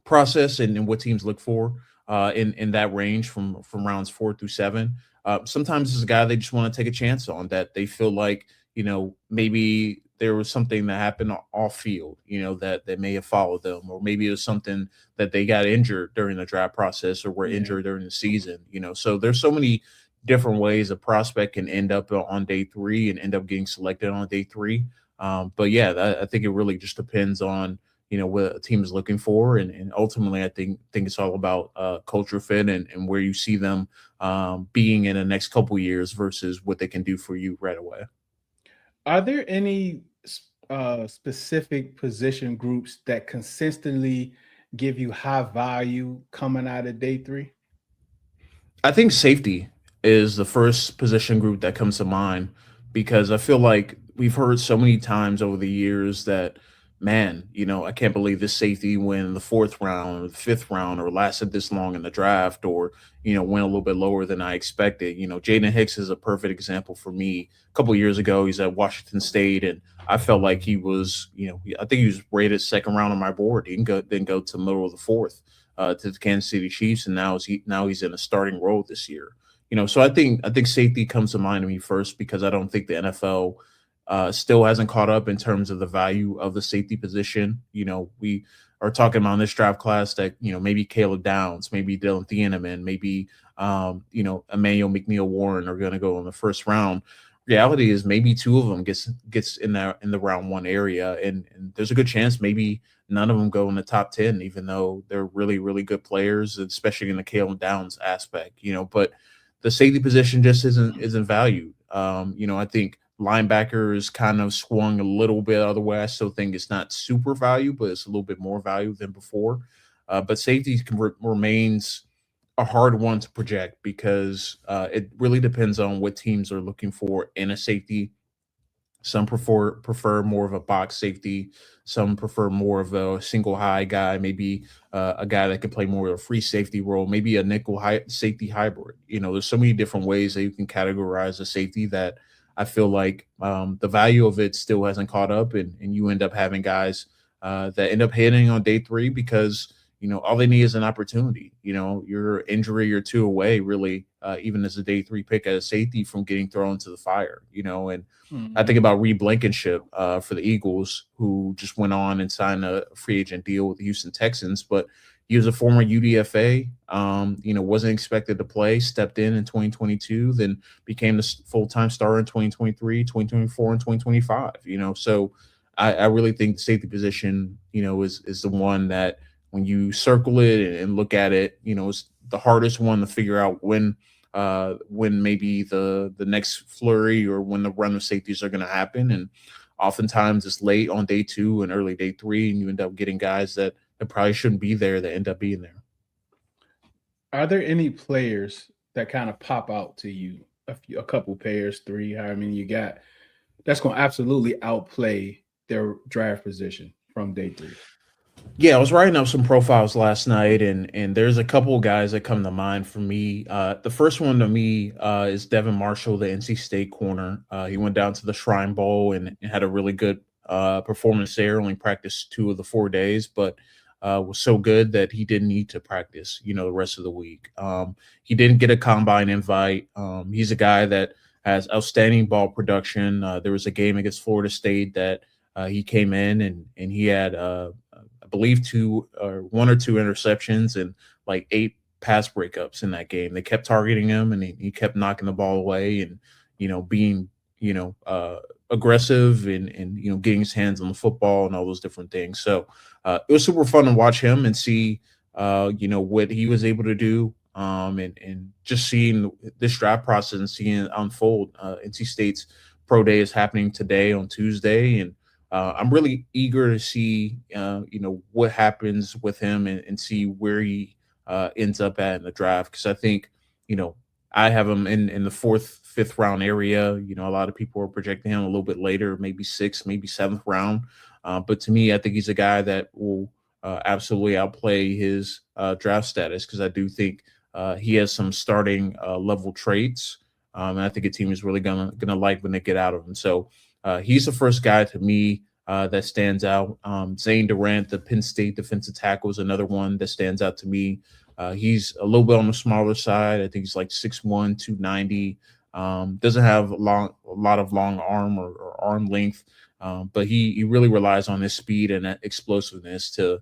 process and what teams look for in that range from rounds 4 through 7. Sometimes it's a guy they just want to take a chance on that they feel like, maybe there was something that happened off field, that may have followed them, or maybe it was something that they got injured during the draft process or were injured during the season, so there's so many different ways a prospect can end up on day 3 and end up getting selected on day 3. But yeah, I think it really just depends on, what a team is looking for. And ultimately, I think it's all about culture fit and where you see them being in the next couple of years versus what they can do for you right away.
Are there any specific position groups that consistently give you high value coming out of day 3?
I think safety is the first position group that comes to mind, because I feel like we've heard so many times over the years that, man, I can't believe this safety went in the 4th round or the 5th round or lasted this long in the draft, or, went a little bit lower than I expected. Jaden Hicks is a perfect example for me. A couple of years ago, he's at Washington State, and I felt like he was, I think he was rated 2nd round on my board. He didn't go to the middle of the 4th to the Kansas City Chiefs, and now he's in a starting role this year. So I think safety comes to mind to me first, because I don't think the NFL still hasn't caught up in terms of the value of the safety position. We are talking about in this draft class that, maybe Caleb Downs, maybe Dylan Thieneman, maybe, Emmanuel McNeil-Warren are going to go in the 1st round. Reality is maybe 2 of them gets in the round 1 area. And there's a good chance maybe none of them go in the top 10, even though they're really, really good players, especially in the Caleb Downs aspect, but the safety position just isn't valued. I think linebackers kind of swung a little bit other way. I still think it's not super value, but it's a little bit more value than before. But safety remains a hard one to project, because it really depends on what teams are looking for in a safety. Some prefer more of a box safety. Some prefer more of a single high guy, maybe a guy that can play more of a free safety role, maybe a nickel safety hybrid. There's so many different ways that you can categorize a safety that I feel like the value of it still hasn't caught up, and you end up having guys that end up hitting on day 3 because, all they need is an opportunity. Your injury or 2 away, really, even as a day 3 pick as a safety, from getting thrown to the fire, and I think about Reed Blankenship for the Eagles, who just went on and signed a free agent deal with the Houston Texans, but he was a former UDFA, wasn't expected to play, stepped in 2022, then became the full-time starter in 2023, 2024, and 2025, so I really think the safety position, is the one that when you circle it and look at it, it's the hardest one to figure out when maybe the next flurry or when the run of safeties are going to happen. And oftentimes it's late on day 2 and early day 3, and you end up getting guys that probably shouldn't be there that end up being there.
Are there any players that kind of pop out to you? A couple pairs, 3, however many you got, that's going to absolutely outplay their draft position from day 3?
Yeah, I was writing up some profiles last night, and there's a couple of guys that come to mind for me. The first one to me is Devin Marshall, the NC State corner. He went down to the Shrine Bowl and had a really good performance there. Only practiced 2 of the 4 days, but was so good that he didn't need to practice, the rest of the week. He didn't get a combine invite. He's a guy that has outstanding ball production. There was a game against Florida State that he came in and he had. I believe 1 or 2 interceptions and like 8 pass breakups in that game. They kept targeting him and he kept knocking the ball away and, being, aggressive and, getting his hands on the football and all those different things. So it was super fun to watch him and see, what he was able to do. And just seeing this draft process and seeing it unfold. NC State's pro day is happening today on Tuesday. And I'm really eager to see, what happens with him and see where he ends up at in the draft. Because I think, I have him in the 4th, 5th round area. A lot of people are projecting him a little bit later, maybe 6th, maybe 7th round. But to me, I think he's a guy that will absolutely outplay his draft status because I do think he has some starting level traits. And I think a team is really gonna like when they get out of him. So he's the first guy to me that stands out. Zane Durant, the Penn State defensive tackle, is another one that stands out to me. He's a little bit on the smaller side. I think he's like 6'1", 290. Doesn't have a lot of long arm or arm length, but he really relies on his speed and that explosiveness to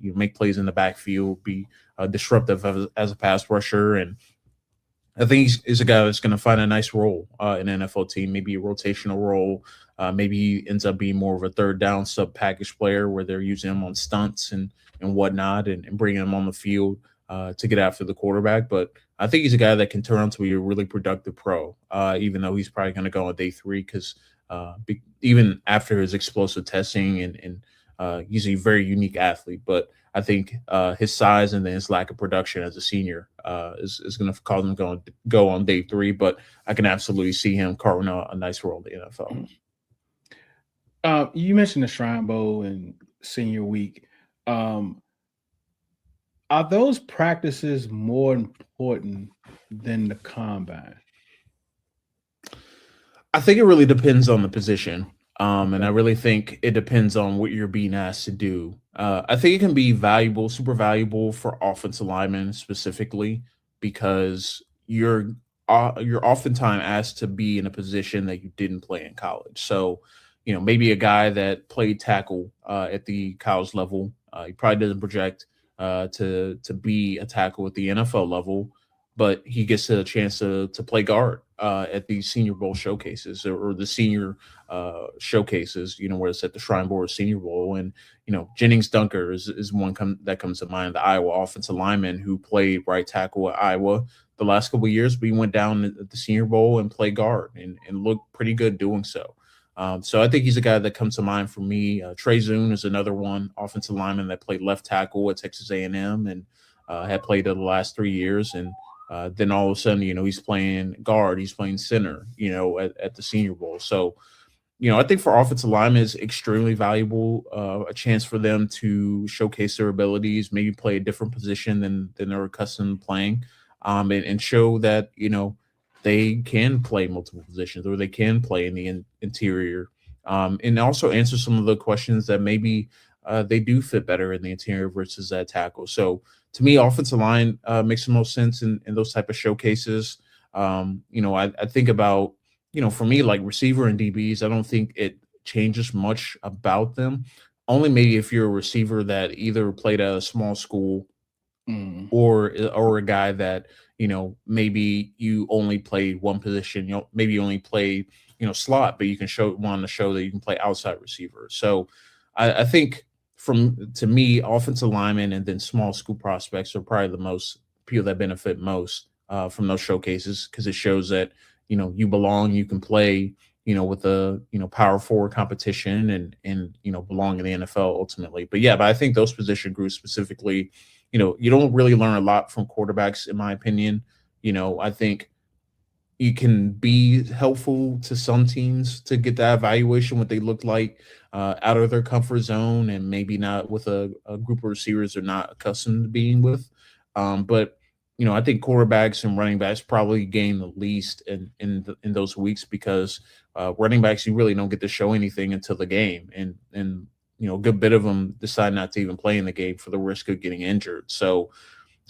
make plays in the backfield, be disruptive as a pass rusher, and I think he's a guy that's going to find a nice role in an NFL team, maybe a rotational role. Maybe he ends up being more of a third down sub package player where they're using him on stunts and whatnot and bringing him on the field to get after the quarterback. But I think he's a guy that can turn out to be a really productive pro, even though he's probably going to go on day 3 because even after his explosive testing and he's a very unique athlete. But I think his size and then his lack of production as a senior is going to cause him go on day 3. But I can absolutely see him carving a nice role in the NFL.
You mentioned the Shrine Bowl and senior week. Are those practices more important than the combine?
I think it really depends on the position. And I really think it depends on what you're being asked to do. I think it can be valuable, super valuable for offensive linemen specifically, because you're oftentimes asked to be in a position that you didn't play in college. So, maybe a guy that played tackle at the college level, he probably doesn't project to be a tackle at the NFL level, but he gets a chance to play guard at these Senior Bowl showcases or the senior showcases, where it's at the Shrine Bowl or Senior Bowl. And, Jennings Dunker is one that comes to mind, the Iowa offensive lineman who played right tackle at Iowa the last couple of years, but he went down at the Senior Bowl and played guard and looked pretty good doing so. So I think he's a guy that comes to mind for me. Trey Zune is another one, offensive lineman that played left tackle at Texas A&M and had played it the last 3 years. And then all of a sudden, he's playing guard, he's playing center, at the Senior Bowl. So, I think for offensive linemen is extremely valuable, a chance for them to showcase their abilities, maybe play a different position than they're accustomed to playing, and show that, they can play multiple positions or they can play in the interior, and also answer some of the questions that maybe they do fit better in the interior versus that tackle. So to me, offensive line makes the most sense in those type of showcases. I think about, for me, like receiver and DBs, I don't think it changes much about them. Only maybe if you're a receiver that either played at a small school or a guy that, maybe you only played one position, maybe you only played, slot, but you can want to show that you can play outside receiver. So I think to me, offensive linemen and then small school prospects are probably the most people that benefit most from those showcases, because it shows that, you belong, you can play, with the, power forward competition and, belong in the NFL ultimately. But I think those position groups specifically, you don't really learn a lot from quarterbacks, in my opinion. I think it can be helpful to some teams to get that evaluation, what they look like out of their comfort zone, and maybe not with a group of receivers they're not accustomed to being with. But I think quarterbacks and running backs probably gain the least in those weeks because running backs, you really don't get to show anything until the game, and a good bit of them decide not to even play in the game for the risk of getting injured. So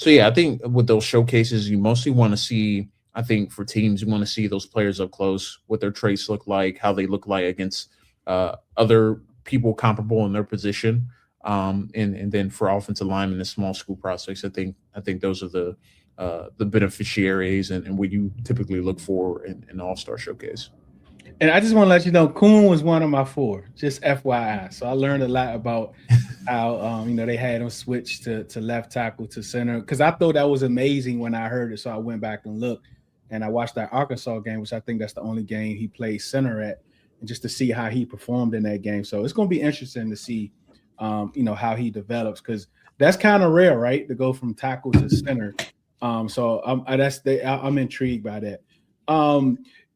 yeah, I think with those showcases, you mostly want to see. I think for teams, you want to see those players up close, what their traits look like, how they look like against other people comparable in their position, and then for offensive linemen and small school prospects, I think those are the beneficiaries and what you typically look for in an All-Star showcase.
And I just want to let you know, Kuhn was one of my 4, just FYI. So I learned a lot about how they had him switch to left tackle to center, because I thought that was amazing when I heard it. So I went back and looked, and I watched that Arkansas game, which I think that's the only game he played center at, and just to see how he performed in that game. So it's going to be interesting to see, how he develops, because that's kind of rare, right, to go from tackle to center. So I'm intrigued by that.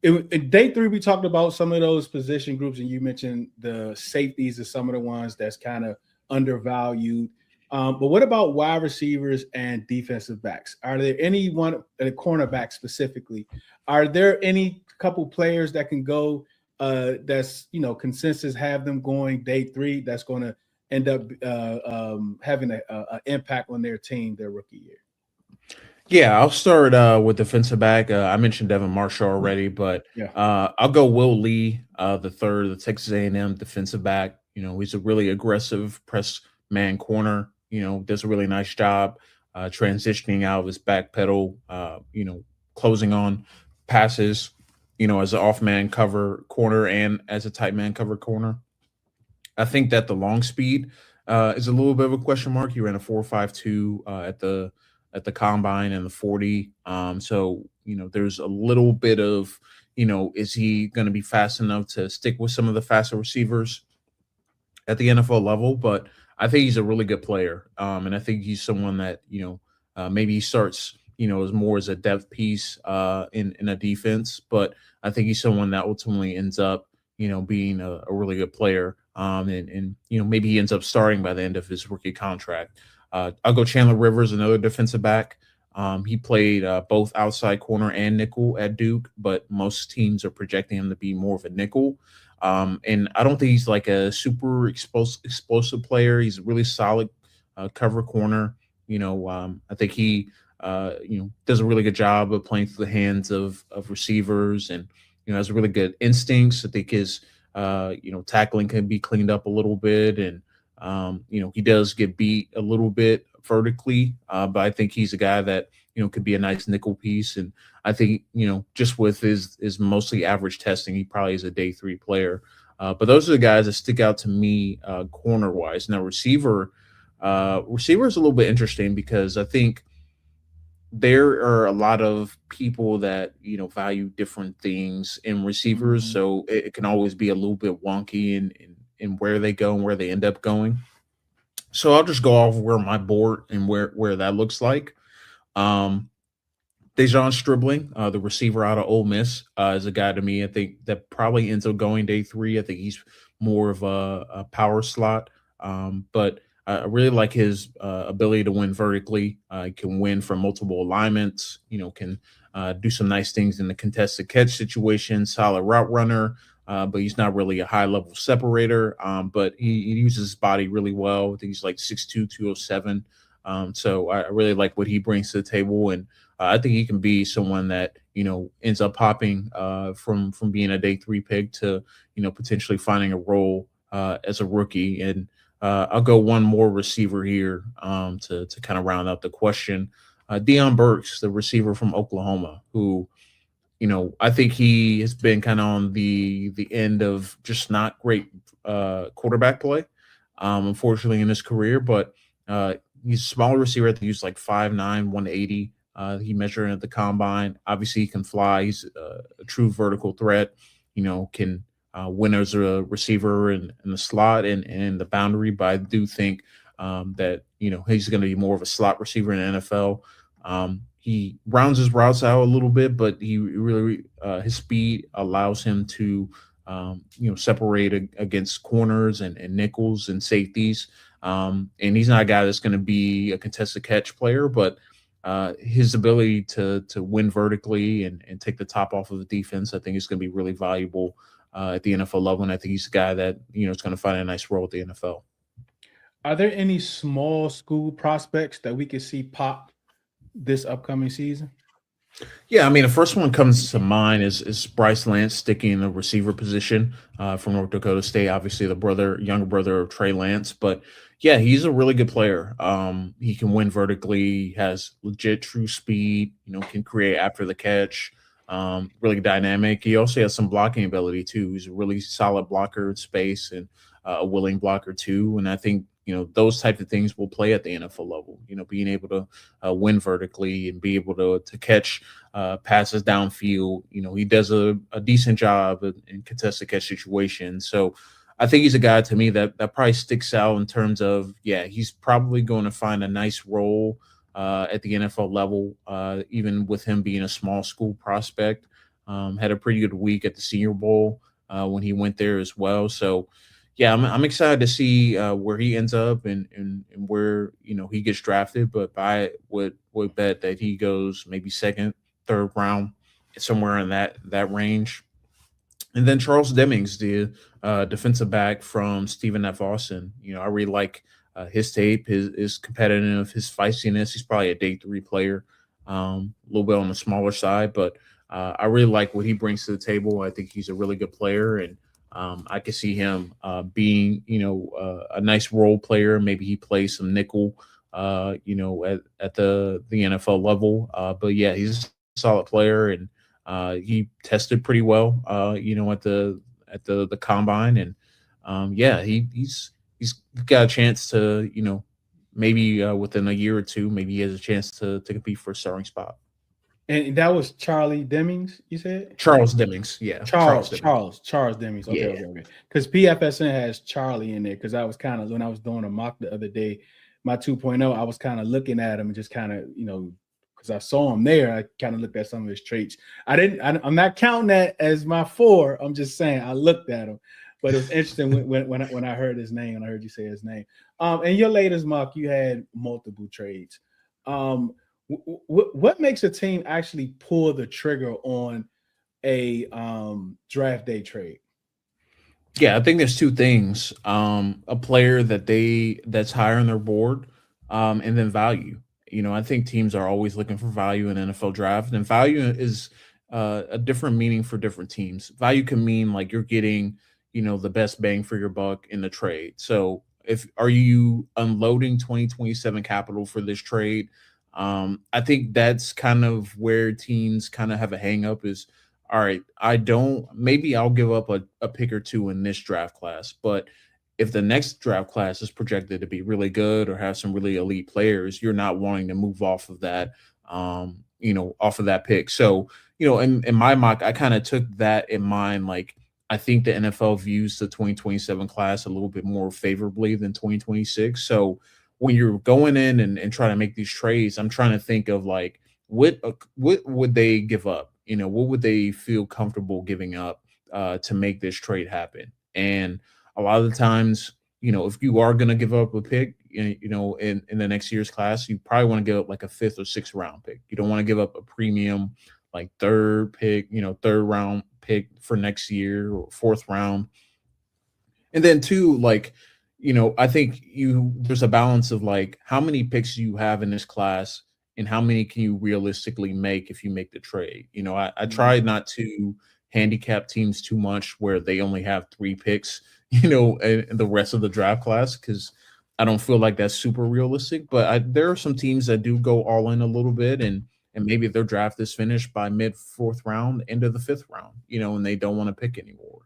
In day 3, we talked about some of those position groups, and you mentioned the safeties are some of the ones that's kind of undervalued. But what about wide receivers and defensive backs? Are there anyone at a cornerback specifically? Are there any couple players that can go that's consensus have them going day 3 that's going to end up having an impact on their team their rookie year?
Yeah, I'll start with defensive back. I mentioned Devin Marshall already, but I'll go Will Lee, the third, the Texas A&M defensive back. He's a really aggressive press man corner. Does a really nice job transitioning out of his back pedal. Closing on passes. As an off man cover corner and as a tight man cover corner. I think that the long speed is a little bit of a question mark. He ran a 4.52 at the combine and the 40. So there's a little bit of, is he going to be fast enough to stick with some of the faster receivers at the NFL level? But I think he's a really good player. And I think he's someone that, maybe he starts, as more as a depth piece in a defense. But I think he's someone that ultimately ends up, being a really good player. And maybe he ends up starting by the end of his rookie contract. I'll go Chandler Rivers, another defensive back. He played both outside corner and nickel at Duke, but most teams are projecting him to be more of a nickel. And I don't think he's like a super explosive player. He's a really solid cover corner. I think he does a really good job of playing through the hands of receivers, and has really good instincts. I think his tackling can be cleaned up a little bit, and he does get beat a little bit vertically, but I think he's a guy that, could be a nice nickel piece. And I think, just with his mostly average testing, he probably is a day 3 player. But those are the guys that stick out to me corner wise. Now receiver is a little bit interesting because I think there are a lot of people that, value different things in receivers. Mm-hmm. So it can always be a little bit wonky in where they go and where they end up going. So I'll just go off where my board and where that looks like. Dejon Stribling, the receiver out of Ole Miss, is a guy to me, I think, that probably ends up going day 3. I think he's more of a power slot. But I really like his ability to win vertically. He can win from multiple alignments, can do some nice things in the contested catch situation, solid route runner. But he's not really a high-level separator. But he uses his body really well. I think he's like 6'2", 207. So I really like what he brings to the table. And I think he can be someone that, ends up popping from being a day 3 pick to, potentially finding a role as a rookie. And I'll go one more receiver here to kind of round out the question. Deion Burks, the receiver from Oklahoma, who – I think he has been kind of on the end of just not great quarterback play, unfortunately, in his career. But he's a smaller receiver. I think he's like 5'9", 180. He measured at the combine. Obviously, he can fly. He's a true vertical threat. Can win as a receiver in the slot and the boundary. But I do think that he's going to be more of a slot receiver in the NFL. he rounds his routes out a little bit, but he really his speed allows him to separate against corners and nickels and safeties. And he's not a guy that's going to be a contested catch player, but his ability to win vertically and take the top off of the defense, I think, is going to be really valuable at the NFL level. And I think he's a guy that is going to find a nice role at the NFL.
Are there any small school prospects that we could see pop this upcoming season?
Yeah, I mean, the first one comes to mind is Bryce Lance sticking in the receiver position from North Dakota State. Obviously, the younger brother of Trey Lance, but yeah, he's a really good player. He can win vertically, has legit true speed. Can create after the catch. Really dynamic. He also has some blocking ability too. He's a really solid blocker in space and a willing blocker too. And I think those type of things will play at the NFL level. Being able to win vertically and be able to catch passes downfield. He does a decent job in contested catch situations. So I think he's a guy to me that probably sticks out in terms of, he's probably going to find a nice role at the NFL level, even with him being a small school prospect. Had a pretty good week at the Senior Bowl when he went there as well. So, yeah, I'm excited to see where he ends up and where he gets drafted. But I would bet that he goes maybe second, third round, somewhere in that range. And then Charles Demings, the defensive back from Stephen F. Austin. I really like his tape, his competitive, his feistiness. He's probably a day 3 player, a little bit on the smaller side, but I really like what he brings to the table. I think he's a really good player, and I could see him being, a nice role player. Maybe he plays some nickel, at the NFL level. But yeah, he's a solid player, and he tested pretty well, at the combine, and he's got a chance to, maybe within a year or two, maybe he has a chance to compete for a starting spot.
And that was Charlie Demings, you said?
Charles Demings, yeah.
Charles Demings. Okay. Because PFSN has Charlie in there. Because I was kind of, when I was doing a mock the other day, my 2.0, I was kind of looking at him and just kind of, because I saw him there, I kind of looked at some of his traits. I'm not counting that as my 4. I'm just saying I looked at him. But it was interesting when I heard his name, and I heard you say his name. In your latest mock, you had multiple trades. What makes a team actually pull the trigger on a draft day trade?
Yeah, I think there's 2 things: a player that's higher on their board, and then value. I think teams are always looking for value in NFL draft, and value is a different meaning for different teams. Value can mean like you're getting the best bang for your buck in the trade. So are you unloading 2027 capital for this trade? I think that's kind of where teams kind of have a hang up is, all right, maybe I'll give up a pick or 2 in this draft class, but if the next draft class is projected to be really good or have some really elite players, you're not wanting to move off of that, off of that pick. So, in my mock, I kind of took that in mind. Like, I think the NFL views the 2027 class a little bit more favorably than 2026. So when you're going in and trying to make these trades, I'm trying to think of like, what would they give up? What would they feel comfortable giving up to make this trade happen? And a lot of the times, if you are going to give up a pick, in the next year's class, you probably want to give up like a 5th or 6th round pick. You don't want to give up a premium like 3rd round pick for next year or 4th round. And then 2, like, I think there's a balance of like how many picks you have in this class and how many can you realistically make if you make the trade. I try not to handicap teams too much where they only have 3 picks, in the rest of the draft class, because I don't feel like that's super realistic. But there are some teams that do go all in a little bit, and maybe their draft is finished by mid 4th round, end of the 5th round, and they don't want to pick anymore.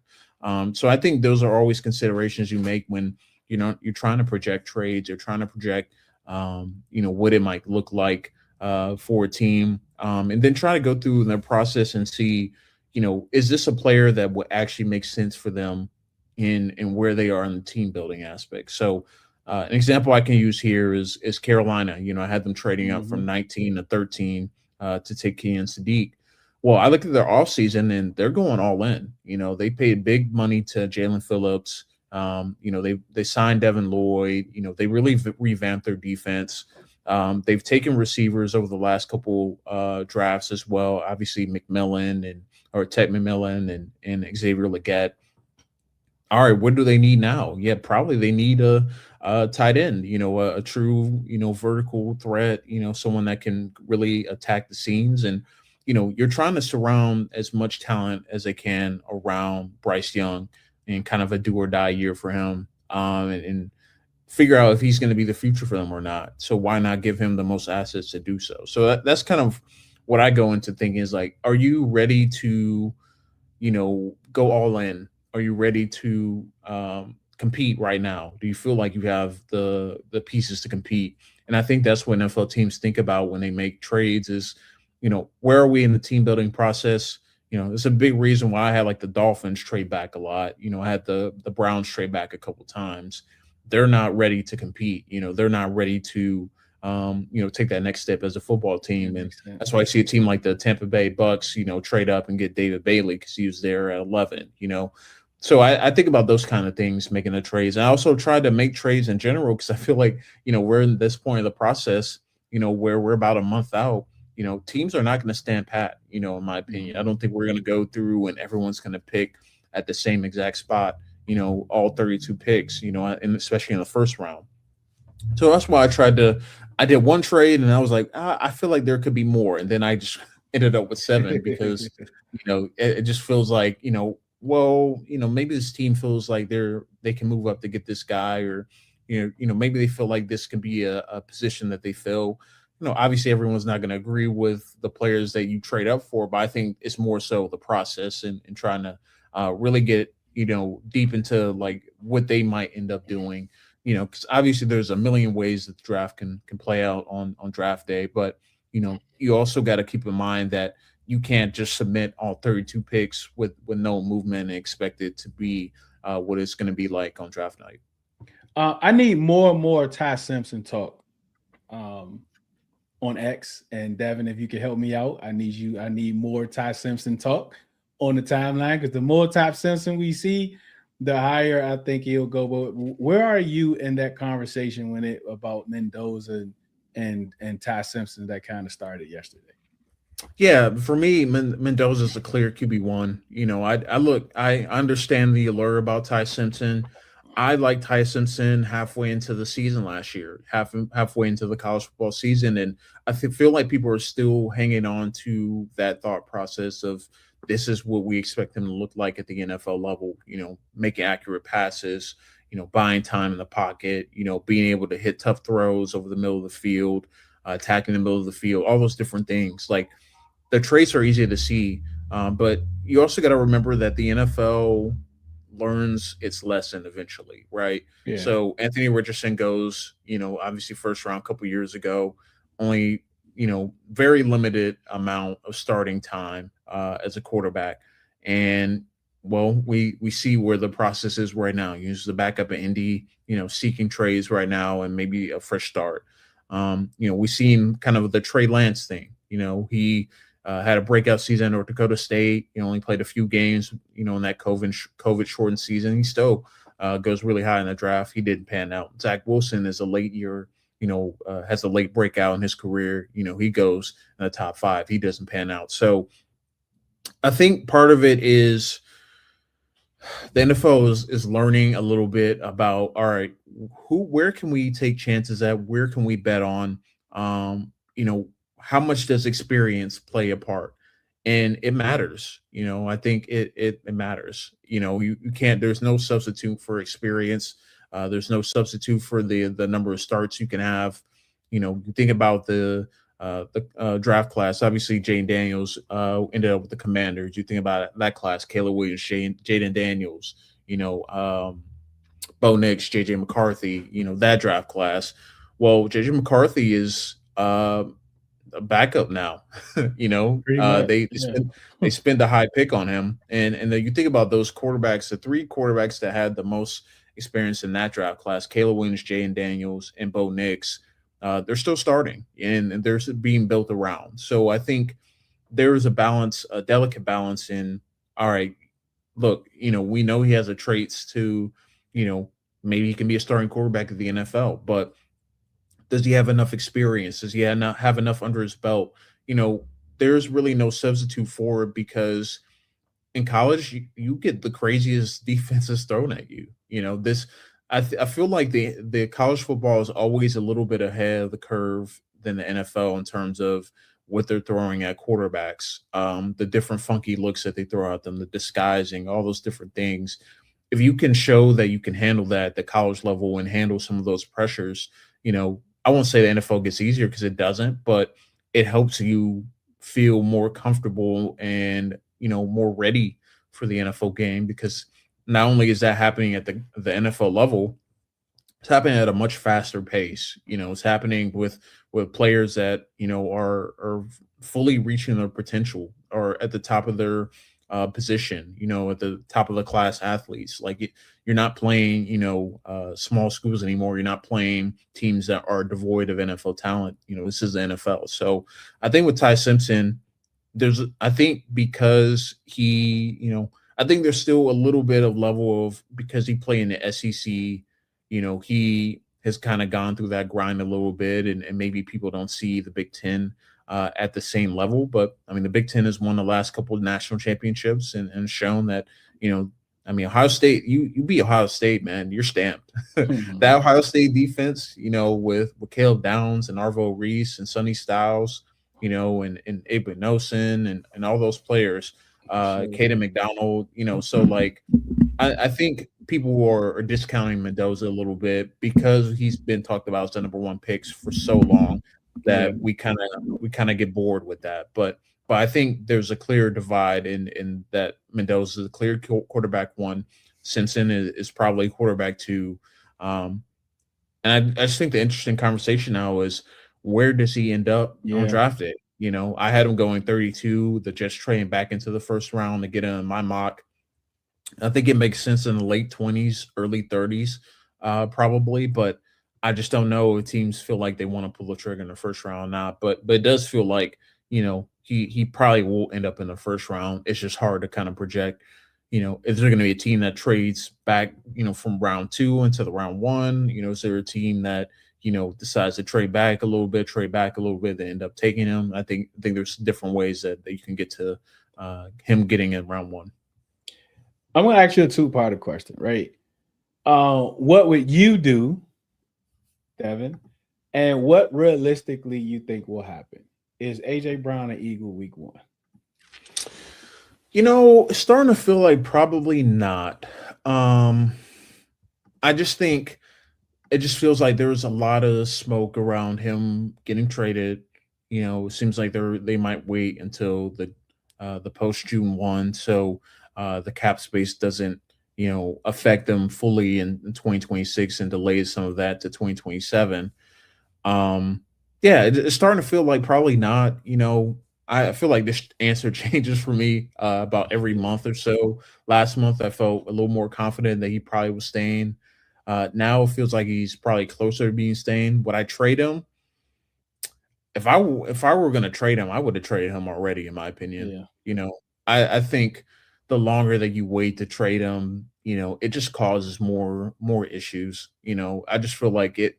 So I think those are always considerations you make when you're trying to project trades. You're trying to project, what it might look like for a team, and then try to go through the process and see, is this a player that would actually make sense for them in where they are in the team building aspect. So an example I can use here is Carolina. I had them trading up from 19 to 13 to take Kean Sadiq. Well, I look at their offseason and they're going all in. They paid big money to Jalen Phillips. They signed Devin Lloyd. They really revamped their defense. They've taken receivers over the last couple drafts as well. Obviously, Tech McMillan and Xavier Legette. All right, what do they need now? Yeah, probably they need a tight end, a true, vertical threat, someone that can really attack the seams. And, you're trying to surround as much talent as they can around Bryce Young and kind of a do or die year for him, and figure out if he's going to be the future for them or not. So why not give him the most assets to do so? So that's kind of what I go into thinking is like, are you ready to, go all in? Are you ready to compete right now? Do you feel like you have the pieces to compete? And I think that's what NFL teams think about when they make trades is, where are we in the team building process? It's a big reason why I had like the Dolphins trade back a lot. I had the Browns trade back a couple times. They're not ready to compete. They're not ready to, take that next step as a football team. And that's why I see a team like the Tampa Bay Bucks, trade up and get David Bailey because he was there at 11, So I think about those kind of things, making the trades. I also try to make trades in general because I feel like, we're in this point of the process, where we're about a month out. Teams are not going to stand pat, in my opinion. I don't think we're going to go through and everyone's going to pick at the same exact spot, all 32 picks, and especially in the first round. So that's why I did one trade and I was like, I feel like there could be more. And then I just ended up with 7 because, it just feels like, maybe this team feels like they can move up to get this guy, or, maybe they feel like this can be a position that they fill. Obviously everyone's not going to agree with the players that you trade up for, but I think it's more so the process and trying to really get, deep into like what they might end up doing, because obviously there's a million ways that the draft can play out on draft day. But, you also got to keep in mind that you can't just submit all 32 picks with no movement and expect it to be what it's going to be like on draft night.
I need more and more Ty Simpson talk on X, and Devin, if you can help me out, I need more Ty Simpson talk on the timeline, because the more Ty Simpson we see, the higher I think he'll go. But where are you in that conversation about Mendoza and Ty Simpson that kind of started yesterday?
Yeah, for me, Mendoza is a clear QB1. I understand the allure about Ty Simpson. I liked Ty Simpson halfway into the season last year, halfway into the college football season, and I feel like people are still hanging on to that thought process of this is what we expect him to look like at the NFL level. Making accurate passes, buying time in the pocket, being able to hit tough throws over the middle of the field, attacking the middle of the field, all those different things. Like the traits are easy to see, but you also got to remember that the NFL learns its lesson eventually, right? Yeah. So Anthony Richardson goes, obviously first round a couple years ago, only, very limited amount of starting time as a quarterback. And well, we see where the process is right now. He's the backup at Indy, seeking trades right now and maybe a fresh start. We've seen kind of the Trey Lance thing. He had a breakout season at North Dakota State. He only played a few games, in that COVID shortened season. He still goes really high in the draft. He didn't pan out. Zach Wilson is a late year, has a late breakout in his career. He goes in the top 5. He doesn't pan out. So I think part of it is the NFL is learning a little bit about, all right, where can we take chances at? Where can we bet on? How much does experience play a part? And it matters. I think it matters. You can't, there's no substitute for experience. There's no substitute for the number of starts you can have. You think about the draft class. Obviously, Jaden Daniels ended up with the Commanders. You think about that class: Caleb Williams, Jaden Daniels, Bo Nix, JJ McCarthy. That draft class. Well, JJ McCarthy is a backup now. They spend a high pick on him, and then you think about those quarterbacks, the 3 quarterbacks that had the most experience in that draft class: Caleb Williams, Jaden Daniels, and Bo Nix. they're still starting and they're being built around. So I think there is a balance, a delicate balance in, all right, look, we know he has the traits to, maybe he can be a starting quarterback of the NFL, but does he have enough experience? Does he have enough under his belt? There's really no substitute for it because in college you get the craziest defenses thrown at you. This I feel like the college football is always a little bit ahead of the curve than the NFL in terms of what they're throwing at quarterbacks, the different funky looks that they throw at them, the disguising, all those different things. If you can show that you can handle that at the college level and handle some of those pressures, I won't say the NFL gets easier because it doesn't, but it helps you feel more comfortable and more ready for the NFL game, because not only is that happening at the NFL level, it's happening at a much faster pace. It's happening with players that are fully reaching their potential or at the top of their position. At the top of the class athletes. Like you're not playing small schools anymore. You're not playing teams that are devoid of NFL talent. This is the NFL. So I think with Ty Simpson, I think because I think there's still a little bit of level of, because he played in the SEC, he has kind of gone through that grind a little bit, and maybe people don't see the Big Ten at the same level. But I mean, the Big Ten has won the last couple of national championships and shown that, Ohio State, you beat Ohio State, man, you're stamped. That Ohio State defense, with Caleb Downs and Arvo Reese and Sonny Styles, and Abe Nosen and all those players, Caden McDonald, so like I think people are discounting Mendoza a little bit because he's been talked about as the number one picks for so long that we kind of get bored with that. But I think there's a clear divide in that Mendoza is a clear quarterback one. Simpson is probably quarterback two. And I just think the interesting conversation now is, where does he end up on draft day? I had him going 32, the Jets trading back into the first round to get him in my mock. I think it makes sense in the late 20s, early 30s, probably, but I just don't know if teams feel like they want to pull the trigger in the first round or not. But it does feel like, he probably will end up in the first round. It's just hard to kind of project, if there's going to be a team that trades back, from round 2 into the round 1, is there a team that, decides to trade back a little bit, they end up taking him. I think there's different ways that you can get to him getting in round 1.
I'm going to ask you a two-part question, right? What would you do, Devin? And what realistically you think will happen? Is AJ Brown an Eagle week 1?
It's starting to feel like probably not. I just think it just feels like there was a lot of smoke around him getting traded. It seems like they might wait until the post June 1, so the cap space doesn't affect them fully in 2026 and delays some of that to 2027. It's starting to feel like probably not. I feel like this answer changes for me about every month or so. Last month I felt a little more confident that he probably was staying. Now it feels like he's probably closer to being staying. Would I trade him? If I were going to trade him, I would have traded him already, in my opinion. I think the longer that you wait to trade him, it just causes more issues. I just feel like it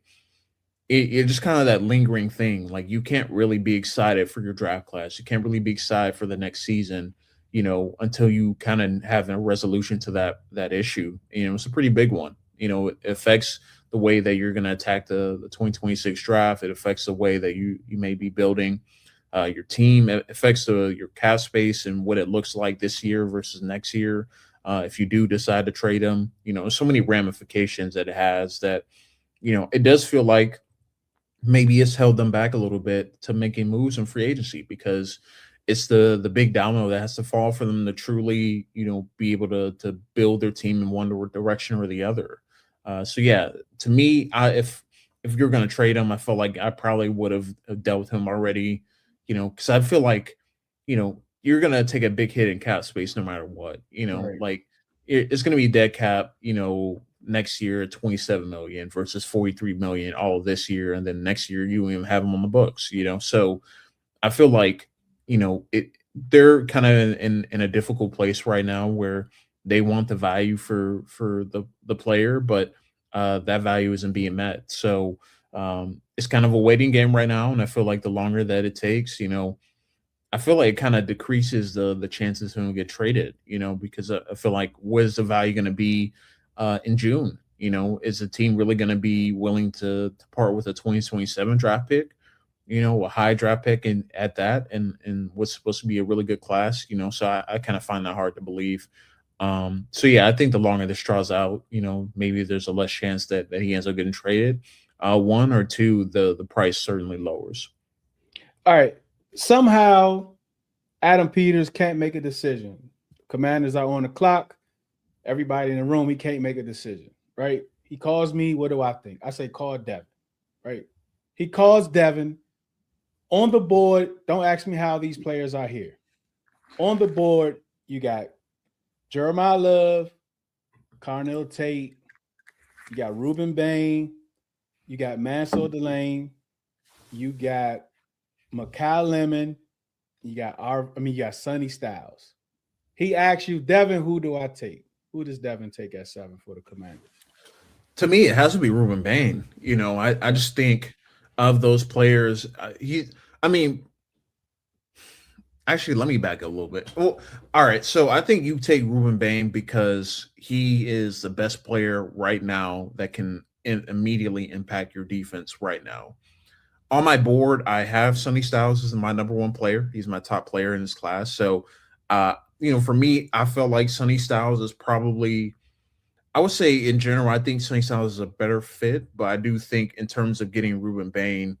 just kind of that lingering thing. Like, you can't really be excited for your draft class. You can't really be excited for the next season, until you kind of have a resolution to that issue. It's a pretty big one. It affects the way that you're going to attack the 2026 draft. It affects the way that you may be building your team. It affects your cap space and what it looks like this year versus next year. If you do decide to trade them, so many ramifications that it has that, it does feel like maybe it's held them back a little bit to making moves in free agency, because it's the big domino that has to fall for them to truly, be able to build their team in one direction or the other. To me, if you're going to trade him, I felt like I probably would have dealt with him already, because I feel like, you're going to take a big hit in cap space no matter what,
Right.
like it's going to be dead cap, next year 27 million versus 43 million all of this year, and then next year you even have them on the books, So I feel like, they're kind of in a difficult place right now where they want the value for the player, but that value isn't being met. So it's kind of a waiting game right now, and I feel like the longer that it takes, I feel like it kind of decreases the chances of him get traded, because I feel like what is the value going to be in June? Is the team really going to be willing to part with a 2027 draft pick? A high draft pick and at that, and what's supposed to be a really good class, so I kind of find that hard to believe. So yeah, I think the longer this draws out, maybe there's a less chance that he ends up getting traded. One or two, the price certainly lowers.
All right. Somehow Adam Peters can't make a decision. Commanders are on the clock. Everybody in the room, he can't make a decision, right? He calls me. What do I think? I say, call Devin, right? He calls Devin. On the board, don't ask me how these players are here. On the board, you got Jeremiah Love, Carnell Tate, you got Ruben Bain, you got Mansour Delane, you got Mekhi Lemon, you got Sonny Styles. He asks you, Devin, who do I take? Who does Devin take at 7 for the Commanders?
To me, it has to be Ruben Bain. I just think of those players. Actually, let me back up a little bit. Well, all right. So I think you take Ruben Bain because he is the best player right now that can immediately impact your defense right now. On my board, I have Sonny Styles as my number one player. He's my top player in this class. So, for me, I felt like Sonny Styles is probably, I would say in general, I think Sonny Styles is a better fit. But I do think in terms of getting Ruben Bain,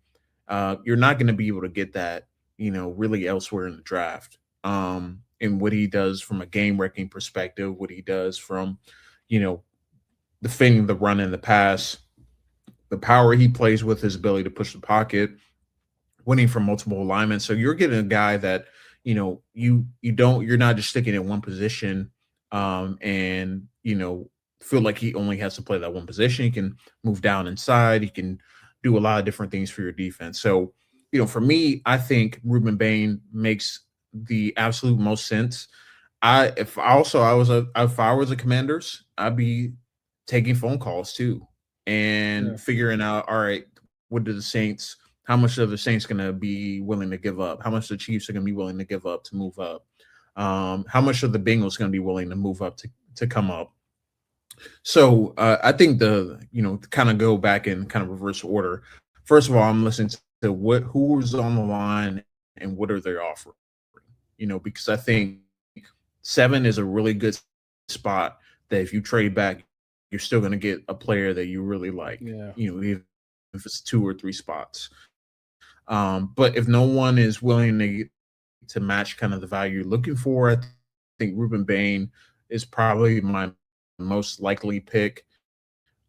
you're not going to be able to get that, really elsewhere in the draft. And what he does from a game-wrecking perspective, what he does from, defending the run and the pass, the power he plays with, his ability to push the pocket, winning from multiple alignments. So you're getting a guy that, you're not just sticking in one position and, feel like he only has to play that one position. He can move down inside. He can do a lot of different things for your defense. So, for me, I think Ruben Bain makes the absolute most sense. If I was a Commanders, I'd be taking phone calls too and figuring out, all right, how much are the Saints going to be willing to give up? How much the Chiefs are going to be willing to give up to move up? How much are the Bengals going to be willing to move up to come up? So I think to kind of go back in kind of reverse order. First of all, I'm listening to who's on the line and what are they offering, because I think 7 is a really good spot that if you trade back, you're still going to get a player that you really like, even if it's 2 or 3 spots. But if no one is willing to match kind of the value you're looking for, I think Ruben Bain is probably my most likely pick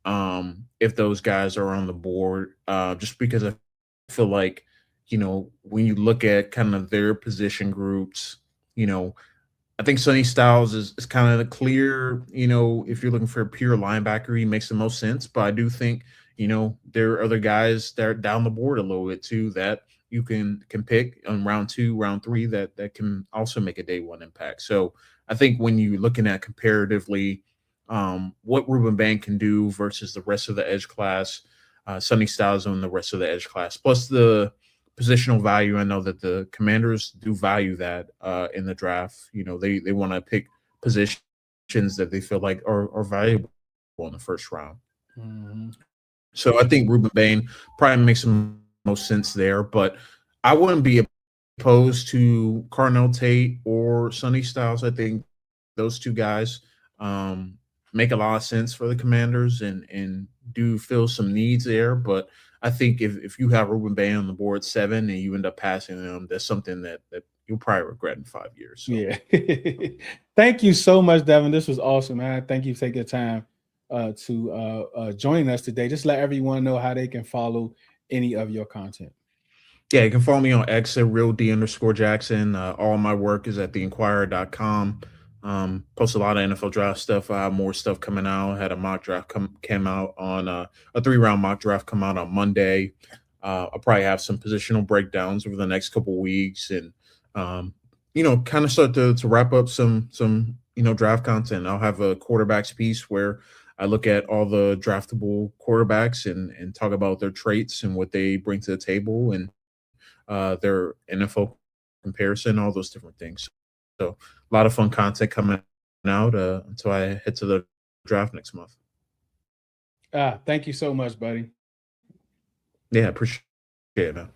if those guys are on the board, just because I feel like, when you look at kind of their position groups, I think Sonny Styles is kind of the clear, if you're looking for a pure linebacker, he makes the most sense. But I do think, there are other guys that are down the board a little bit too that you can pick on round 2, round 3 that can also make a day one impact. So I think when you're looking at comparatively what Ruben Bain can do versus the rest of the edge class, Sonny Styles and the rest of the edge class, plus the positional value. I know that the Commanders do value that in the draft. They want to pick positions that they feel like are valuable in the first round. Mm-hmm. So I think Ruben Bain probably makes the most sense there, but I wouldn't be opposed to Carnell Tate or Sonny Styles. I think those two guys make a lot of sense for the Commanders and do fill some needs there. But I think if you have Ruben Bain on the board 7 and you end up passing them, that's something that you'll probably regret in 5 years. So.
Yeah. Thank you so much, Devin. This was awesome, man. Thank you for taking the time to join us today. Just let everyone know how they can follow any of your content.
Yeah, you can follow me on X at RealD_Jackson. All my work is at theinquirer.com. Post a lot of NFL draft stuff. I have more stuff coming out. Had a mock draft came out on a 3-round mock draft come out on Monday. I'll probably have some positional breakdowns over the next couple weeks, and kind of start to wrap up some draft content. I'll have a quarterbacks piece where I look at all the draftable quarterbacks and talk about their traits and what they bring to the table and their NFL comparison, all those different things. So a lot of fun content coming out until I head to the draft next month.
Thank you so much, buddy.
Yeah, appreciate it, man.